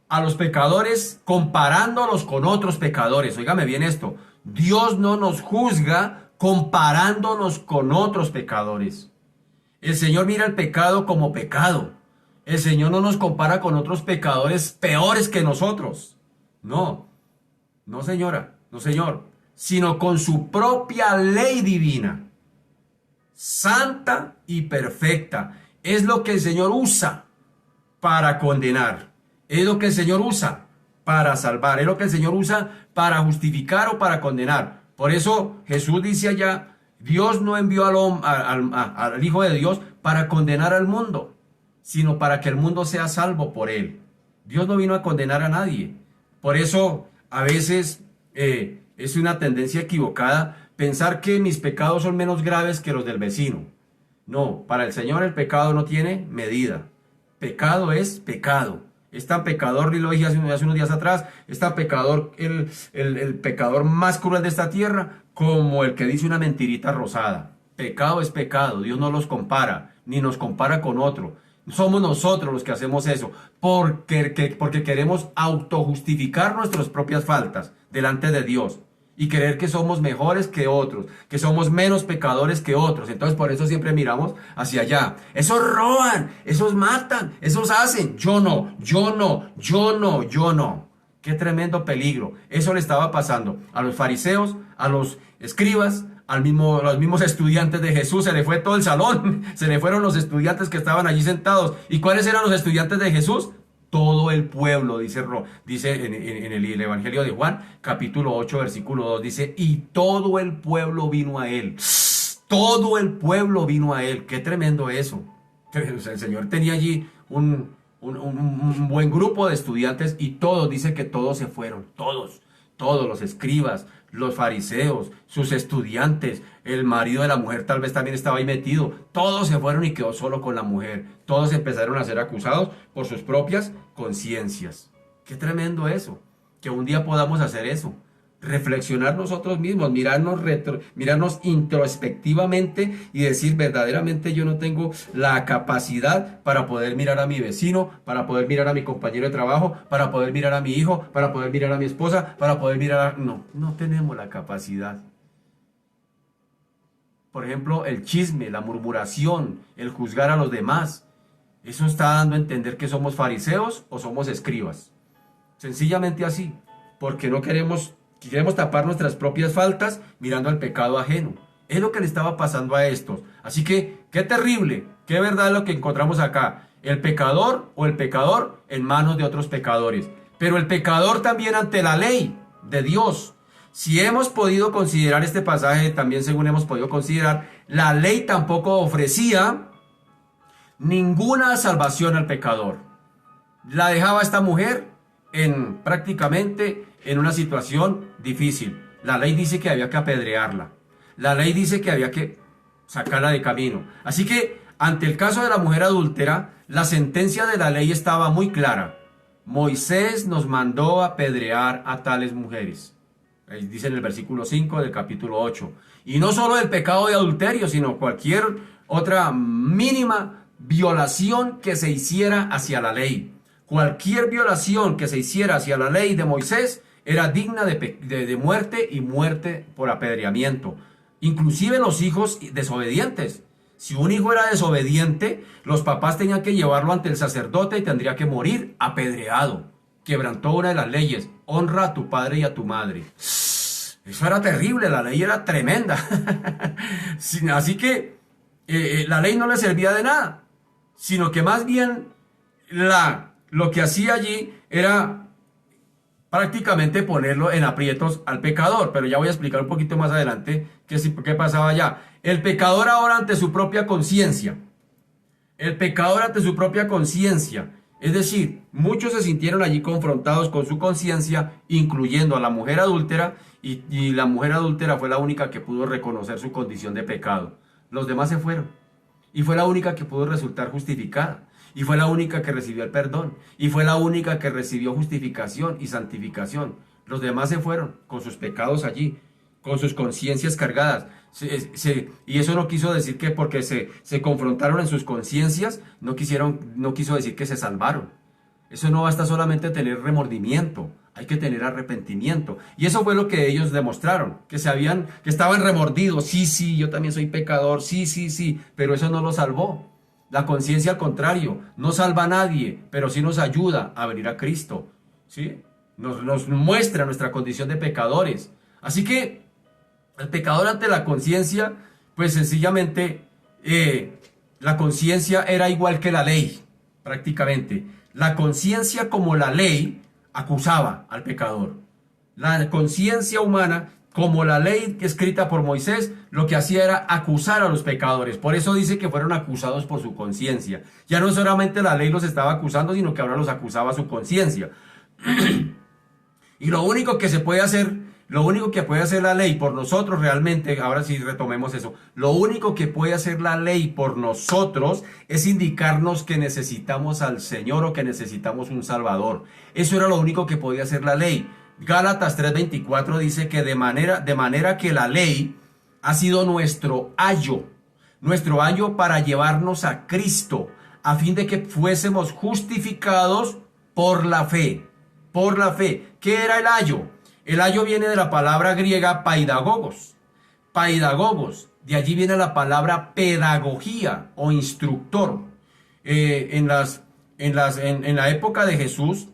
a los pecadores comparándolos con otros pecadores. Óigame bien esto. Dios no nos juzga comparándonos con otros pecadores. El Señor mira el pecado como pecado. El Señor no nos compara con otros pecadores peores que nosotros. No, no señora, no señor, sino con su propia ley divina, santa y perfecta. Es lo que el Señor usa para condenar. Es lo que el Señor usa para salvar. Es lo que el Señor usa para justificar o para condenar. Por eso Jesús dice allá, Dios no envió al Hijo de Dios para condenar al mundo, sino para que el mundo sea salvo por él. Dios no vino a condenar a nadie. Por eso a veces es una tendencia equivocada pensar que mis pecados son menos graves que los del vecino. No, para el Señor el pecado no tiene medida. Pecado es pecado. Es tan pecador, y lo dije hace unos días atrás, es tan pecador el pecador más cruel de esta tierra como el que dice una mentirita rosada. Pecado es pecado, Dios no los compara, ni nos compara con otro. Somos nosotros los que hacemos eso, porque queremos autojustificar nuestras propias faltas delante de Dios y creer que somos mejores que otros, que somos menos pecadores que otros. Entonces por eso siempre miramos hacia allá. Esos roban, esos matan, esos hacen. Yo no, yo no, yo no, yo no. Qué tremendo peligro. Eso le estaba pasando a los fariseos, a los escribas, a los mismos estudiantes de Jesús. Se le fue todo el salón, se le fueron los estudiantes que estaban allí sentados. ¿Y cuáles eran los estudiantes de Jesús? Todo el pueblo, dice en el Evangelio de Juan, capítulo 8, versículo 2, dice, y todo el pueblo vino a él. Todo el pueblo vino a él. Qué tremendo eso. O sea, el Señor tenía allí un buen grupo de estudiantes y todos, dice que todos se fueron, todos los escribas, los fariseos, sus estudiantes, el marido de la mujer tal vez también estaba ahí metido, todos se fueron y quedó solo con la mujer, todos empezaron a ser acusados por sus propias conciencias. Qué tremendo eso, que un día podamos hacer eso, reflexionar nosotros mismos, mirarnos introspectivamente y decir verdaderamente yo no tengo la capacidad para poder mirar a mi vecino, para poder mirar a mi compañero de trabajo, para poder mirar a mi hijo, para poder mirar a mi esposa, para poder mirar a... No tenemos la capacidad. Por ejemplo, el chisme, la murmuración, el juzgar a los demás, eso está dando a entender que somos fariseos o somos escribas. Sencillamente así, porque no queremos tapar nuestras propias faltas mirando al pecado ajeno. Es lo que le estaba pasando a estos. Así que, qué terrible, qué verdad es lo que encontramos acá. El pecador o el pecador en manos de otros pecadores. Pero el pecador también ante la ley de Dios. Si hemos podido considerar este pasaje, también según hemos podido considerar, la ley tampoco ofrecía ninguna salvación al pecador. La dejaba esta mujer prácticamente en una situación difícil. La ley dice que había que apedrearla. La ley dice que había que sacarla de camino. Así que, ante el caso de la mujer adúltera, la sentencia de la ley estaba muy clara. Moisés nos mandó apedrear a tales mujeres. Ahí dice en el versículo 5 del capítulo 8. Y no solo el pecado de adulterio, sino cualquier otra mínima violación que se hiciera hacia la ley. Cualquier violación que se hiciera hacia la ley de Moisés era digna de muerte y muerte por apedreamiento. Inclusive los hijos desobedientes. Si un hijo era desobediente, los papás tenían que llevarlo ante el sacerdote y tendría que morir apedreado. Quebrantó una de las leyes. Honra a tu padre y a tu madre. Eso era terrible, la ley era tremenda. Así que la ley no le servía de nada, sino que más bien lo que hacía allí era prácticamente ponerlo en aprietos al pecador. Pero ya voy a explicar un poquito más adelante qué pasaba allá. El pecador ahora ante su propia conciencia. El pecador ante su propia conciencia. Es decir, muchos se sintieron allí confrontados con su conciencia, incluyendo a la mujer adúltera, y la mujer adúltera fue la única que pudo reconocer su condición de pecado. Los demás se fueron, y fue la única que pudo resultar justificada, y fue la única que recibió el perdón, y fue la única que recibió justificación y santificación. Los demás se fueron con sus pecados allí, con sus conciencias cargadas. Y eso no quiso decir que porque se confrontaron en sus conciencias, no quiso decir que se salvaron. Eso no basta solamente tener remordimiento, hay que tener arrepentimiento. Y eso fue lo que ellos demostraron, que estaban remordidos. Sí, yo también soy pecador, sí, pero eso no los salvó. La conciencia, al contrario, no salva a nadie, pero sí nos ayuda a venir a Cristo, ¿sí? Nos muestra nuestra condición de pecadores. Así que el pecador ante la conciencia, pues sencillamente la conciencia era igual que la ley, prácticamente. La conciencia como la ley acusaba al pecador. La conciencia humana como la ley escrita por Moisés, lo que hacía era acusar a los pecadores. Por eso dice que fueron acusados por su conciencia. Ya no solamente la ley los estaba acusando, sino que ahora los acusaba su conciencia. Y lo único que se puede hacer, lo único que puede hacer la ley por nosotros realmente, ahora sí retomemos eso, lo único que puede hacer la ley por nosotros es indicarnos que necesitamos al Señor o que necesitamos un Salvador. Eso era lo único que podía hacer la ley. Gálatas 3:24 dice que de manera que la ley ha sido nuestro ayo para llevarnos a Cristo, a fin de que fuésemos justificados por la fe. Por la fe. ¿Qué era el ayo? El ayo viene de la palabra griega paidagogos. Paidagogos. De allí viene la palabra pedagogía o instructor. En la época de Jesús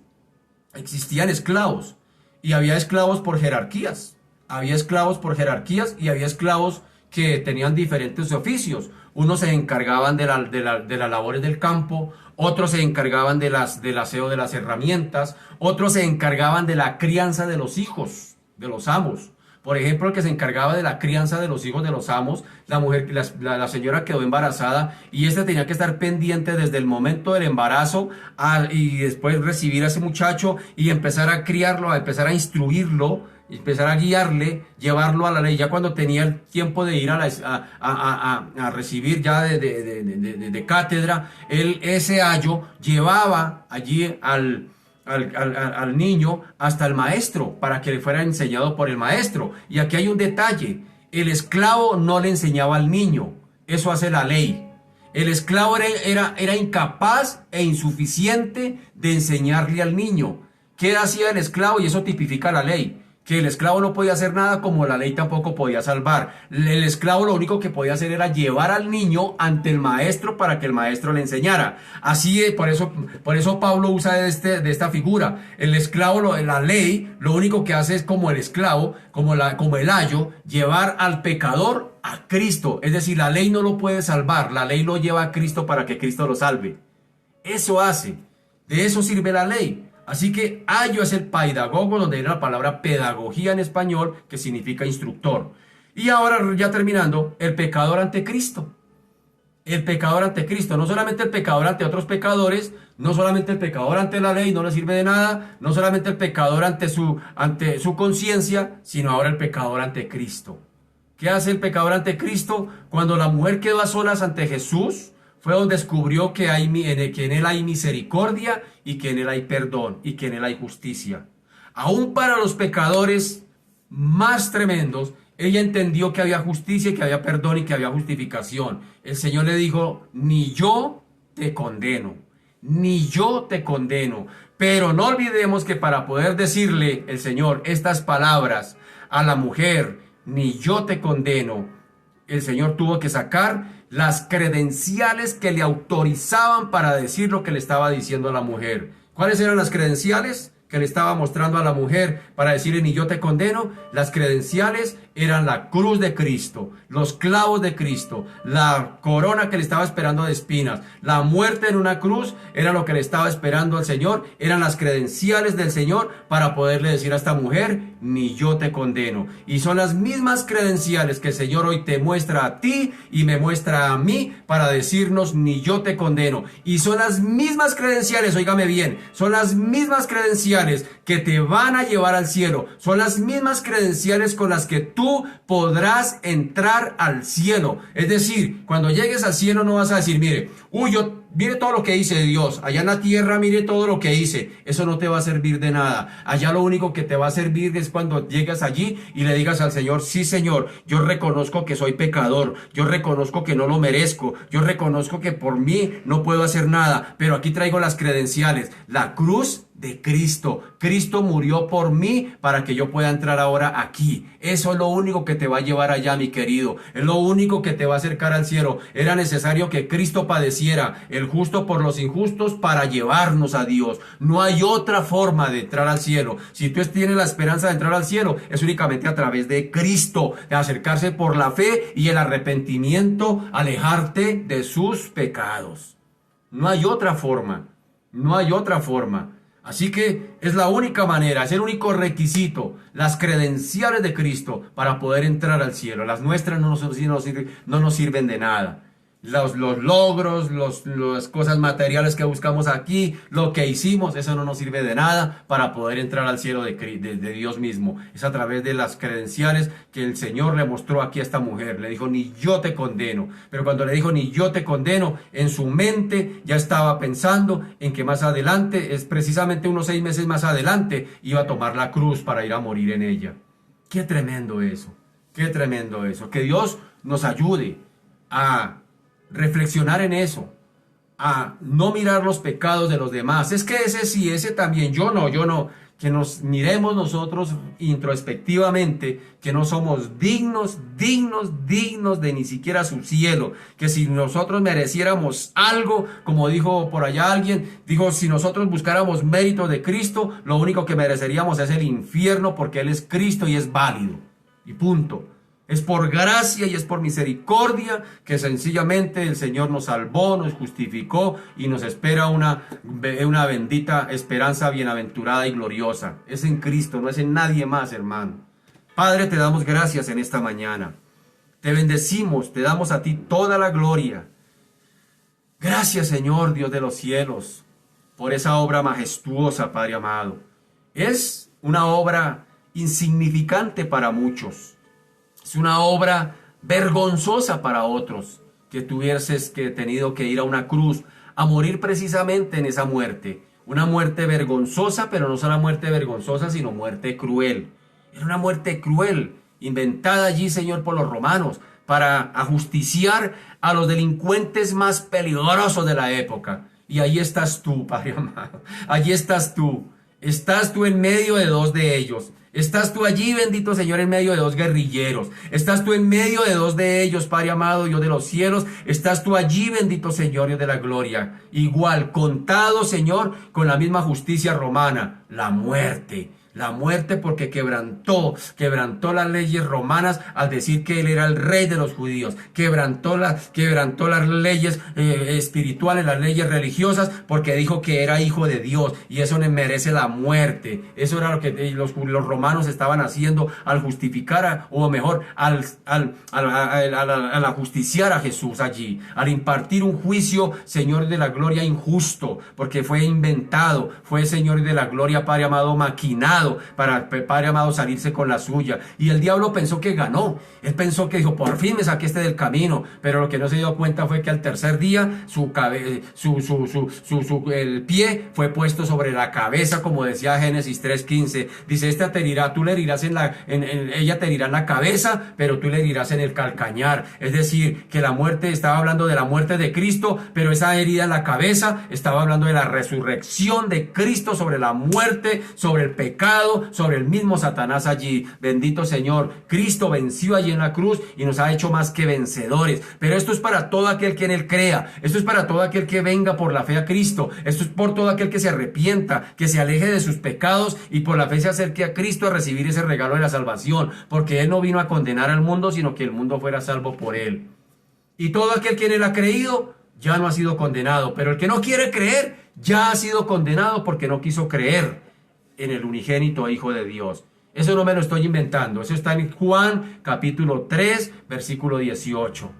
existían esclavos. Y había esclavos por jerarquías. Había esclavos por jerarquías y había esclavos que tenían diferentes oficios. Unos se encargaban de las labores del campo, otros se encargaban del aseo de las herramientas, otros se encargaban de la crianza de los hijos, de los amos. Por ejemplo, el que se encargaba de la crianza de los hijos de los amos, la señora quedó embarazada y ésta tenía que estar pendiente desde el momento del embarazo y después recibir a ese muchacho y empezar a criarlo, a empezar a instruirlo, empezar a guiarle, llevarlo a la ley. Ya cuando tenía el tiempo de ir a recibir ya de cátedra, ese ayo llevaba allí al niño hasta el maestro para que le fuera enseñado por el maestro. Y aquí hay un detalle: el esclavo no le enseñaba al niño, eso hace la ley. El esclavo era incapaz e insuficiente de enseñarle al niño. ¿Qué hacía el esclavo? Y eso tipifica la ley. Que el esclavo no podía hacer nada, como la ley tampoco podía salvar. El esclavo lo único que podía hacer era llevar al niño ante el maestro para que el maestro le enseñara. Así es, por eso Pablo usa de esta figura. El esclavo, la ley, lo único que hace es como el esclavo, como el ayo, llevar al pecador a Cristo. Es decir, la ley no lo puede salvar, la ley lo lleva a Cristo para que Cristo lo salve. Eso hace, de eso sirve la ley. Así que ayo es el paidagogo, donde viene la palabra pedagogía en español, que significa instructor. Y ahora, ya terminando, el pecador ante Cristo. El pecador ante Cristo, no solamente el pecador ante otros pecadores, no solamente el pecador ante la ley, no le sirve de nada, no solamente el pecador ante su conciencia, sino ahora el pecador ante Cristo. ¿Qué hace el pecador ante Cristo? Cuando la mujer quedó a solas ante Jesús, fue donde descubrió que en él hay misericordia y que en él hay perdón y que en él hay justicia. Aún para los pecadores más tremendos, ella entendió que había justicia y que había perdón y que había justificación. El Señor le dijo: ni yo te condeno, ni yo te condeno. Pero no olvidemos que para poder decirle el Señor estas palabras a la mujer, ni yo te condeno, el Señor tuvo que sacar las credenciales que le autorizaban para decir lo que le estaba diciendo a la mujer. ¿Cuáles eran las credenciales que le estaba mostrando a la mujer para decirle ni yo te condeno? Las credenciales eran la cruz de Cristo, los clavos de Cristo, la corona que le estaba esperando de espinas, la muerte en una cruz era lo que le estaba esperando al Señor, eran las credenciales del Señor para poderle decir a esta mujer, ni yo te condeno. Y son las mismas credenciales que el Señor hoy te muestra a ti y me muestra a mí para decirnos, ni yo te condeno. Y son las mismas credenciales, óigame bien, son las mismas credenciales que te van a llevar al cielo, son las mismas credenciales con las que tú podrás entrar al cielo. Es decir, cuando llegues al cielo no vas a decir, mire todo lo que hice Dios, allá en la tierra mire todo lo que hice. Eso no te va a servir de nada. Allá lo único que te va a servir es cuando llegas allí y le digas al Señor, sí Señor, yo reconozco que soy pecador, yo reconozco que no lo merezco, yo reconozco que por mí no puedo hacer nada, pero aquí traigo las credenciales, la cruz de Cristo. Cristo murió por mí para que yo pueda entrar ahora aquí. Eso es lo único que te va a llevar allá, mi querido. Es lo único que te va a acercar al cielo. Era necesario que Cristo padeciera, el justo por los injustos, para llevarnos a Dios. No hay otra forma de entrar al cielo. Si tú tienes la esperanza de entrar al cielo, es únicamente a través de Cristo, de acercarse por la fe y el arrepentimiento, alejarte de sus pecados. No hay otra forma. No hay otra forma. Así que es la única manera, es el único requisito, las credenciales de Cristo para poder entrar al cielo. Las nuestras no nos sirven de nada. los logros, las cosas materiales que buscamos aquí, lo que hicimos, eso no nos sirve de nada para poder entrar al cielo de Dios mismo. Es a través de las credenciales que el Señor le mostró aquí a esta mujer. Le dijo, ni yo te condeno. Pero cuando le dijo, ni yo te condeno, en su mente ya estaba pensando en que más adelante, es precisamente unos 6 meses más adelante, iba a tomar la cruz para ir a morir en ella. Qué tremendo eso. Qué tremendo eso. Que Dios nos ayude a reflexionar en eso, a no mirar los pecados de los demás. Es que ese sí, ese también, yo no. Que nos miremos nosotros introspectivamente, que no somos dignos de ni siquiera su cielo. Que si nosotros mereciéramos algo, como dijo por allá alguien, dijo, si nosotros buscáramos mérito de Cristo, lo único que mereceríamos es el infierno, porque Él es Cristo y es válido. Y punto. Es por gracia y es por misericordia que sencillamente el Señor nos salvó, nos justificó y nos espera una bendita esperanza bienaventurada y gloriosa. Es en Cristo, no es en nadie más, hermano. Padre, te damos gracias en esta mañana. Te bendecimos, te damos a ti toda la gloria. Gracias, Señor, Dios de los cielos, por esa obra majestuosa, Padre amado. Es una obra insignificante para muchos. Es una obra vergonzosa para otros, que tuvieses que tenido que ir a una cruz a morir precisamente en esa muerte. Una muerte vergonzosa, pero no solo muerte vergonzosa, sino muerte cruel. Era una muerte cruel, inventada allí, Señor, por los romanos, para ajusticiar a los delincuentes más peligrosos de la época. Y ahí estás tú, Padre amado. Allí estás tú. Estás tú en medio de 2 de ellos. Estás tú allí, bendito Señor, en medio de 2 guerrilleros. Estás tú en medio de 2 de ellos, Padre amado, Dios de los cielos. Estás tú allí, bendito Señor, Dios de la gloria. Igual, contado, Señor, con la misma justicia romana, la muerte. La muerte porque quebrantó las leyes romanas al decir que él era el rey de los judíos. Quebrantó las leyes espirituales, las leyes religiosas, porque dijo que era hijo de Dios. Y eso le merece la muerte. Eso era lo que los romanos estaban haciendo al justificar, o mejor, al ajusticiar a Jesús allí. Al impartir un juicio, Señor de la gloria, injusto. Porque fue inventado. Fue, Señor de la gloria, Padre amado, maquinado para, Padre amado, salirse con la suya. Y el diablo pensó que ganó. Él pensó que dijo, por fin me saqué del camino. Pero lo que no se dio cuenta fue que al tercer día el pie fue puesto sobre la cabeza, como decía Génesis 3:15. Dice, ella te herirá en la cabeza, pero tú le herirás en el calcañar. Es decir, que la muerte, estaba hablando de la muerte de Cristo, pero esa herida en la cabeza estaba hablando de la resurrección de Cristo sobre la muerte, sobre el pecado, sobre el mismo Satanás allí. Bendito Señor, Cristo venció allí en la cruz y nos ha hecho más que vencedores. Pero esto es para todo aquel que en Él crea. Esto es para todo aquel que venga por la fe a Cristo. Esto es por todo aquel que se arrepienta, que se aleje de sus pecados y por la fe se acerque a Cristo a recibir ese regalo de la salvación. Porque Él no vino a condenar al mundo, sino que el mundo fuera salvo por Él. Y todo aquel que en Él ha creído ya no ha sido condenado. Pero el que no quiere creer ya ha sido condenado porque no quiso creer en el unigénito Hijo de Dios. Eso no me lo estoy inventando. Eso está en Juan capítulo 3, versículo 18.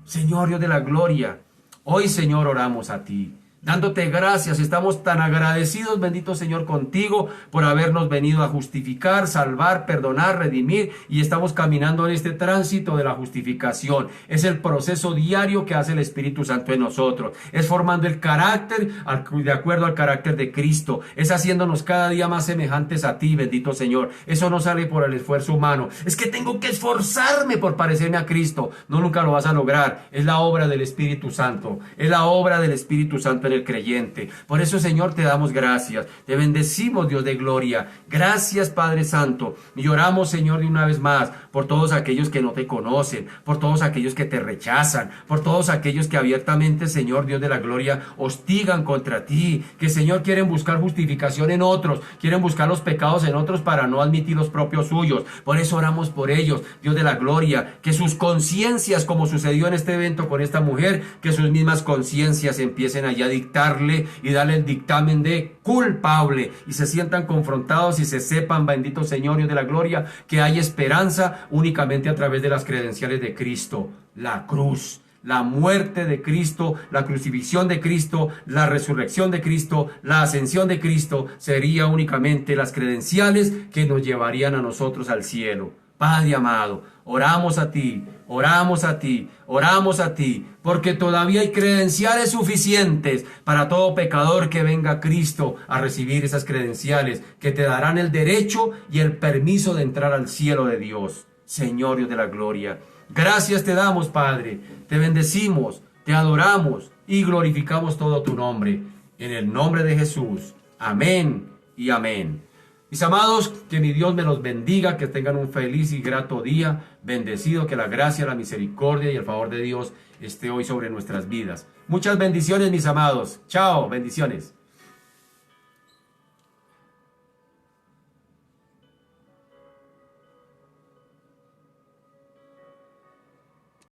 Señor Dios de la gloria, hoy, Señor, oramos a ti, dándote gracias. Estamos tan agradecidos, bendito Señor, contigo por habernos venido a justificar, salvar, perdonar, redimir, y estamos caminando en este tránsito de la justificación. Es el proceso diario que hace el Espíritu Santo en nosotros. Es formando el carácter de acuerdo al carácter de Cristo. Es haciéndonos cada día más semejantes a ti, bendito Señor. Eso no sale por el esfuerzo humano. Es que tengo que esforzarme por parecerme a Cristo. No, nunca lo vas a lograr. Es la obra del Espíritu Santo. Es la obra del Espíritu Santo en el creyente. Por eso, Señor, te damos gracias. Te bendecimos, Dios de gloria. Gracias, Padre Santo. Y oramos, Señor, de una vez más por todos aquellos que no te conocen, por todos aquellos que te rechazan, por todos aquellos que abiertamente, Señor, Dios de la gloria, hostigan contra ti, que, Señor, quieren buscar justificación en otros, quieren buscar los pecados en otros para no admitir los propios suyos. Por eso oramos por ellos, Dios de la gloria, que sus conciencias, como sucedió en este evento con esta mujer, que sus mismas conciencias empiecen allá a dictarle y darle el dictamen de culpable, y se sientan confrontados y se sepan, bendito Señor, Dios de la gloria, que hay esperanza únicamente a través de las credenciales de Cristo, la cruz. la muerte de Cristo, la crucifixión de Cristo, la resurrección de Cristo, la ascensión de Cristo, sería únicamente las credenciales que nos llevarían a nosotros al cielo. Padre amado, oramos a ti, oramos a ti, oramos a ti, porque todavía hay credenciales suficientes para todo pecador que venga a Cristo a recibir esas credenciales que te darán el derecho y el permiso de entrar al cielo de Dios. Señor Dios de la gloria, gracias te damos, Padre, te bendecimos, te adoramos y glorificamos todo tu nombre. En el nombre de Jesús. Amén y amén. Mis amados, que mi Dios me los bendiga, que tengan un feliz y grato día, bendecido, que la gracia, la misericordia y el favor de Dios esté hoy sobre nuestras vidas. Muchas bendiciones, mis amados. Chao, bendiciones.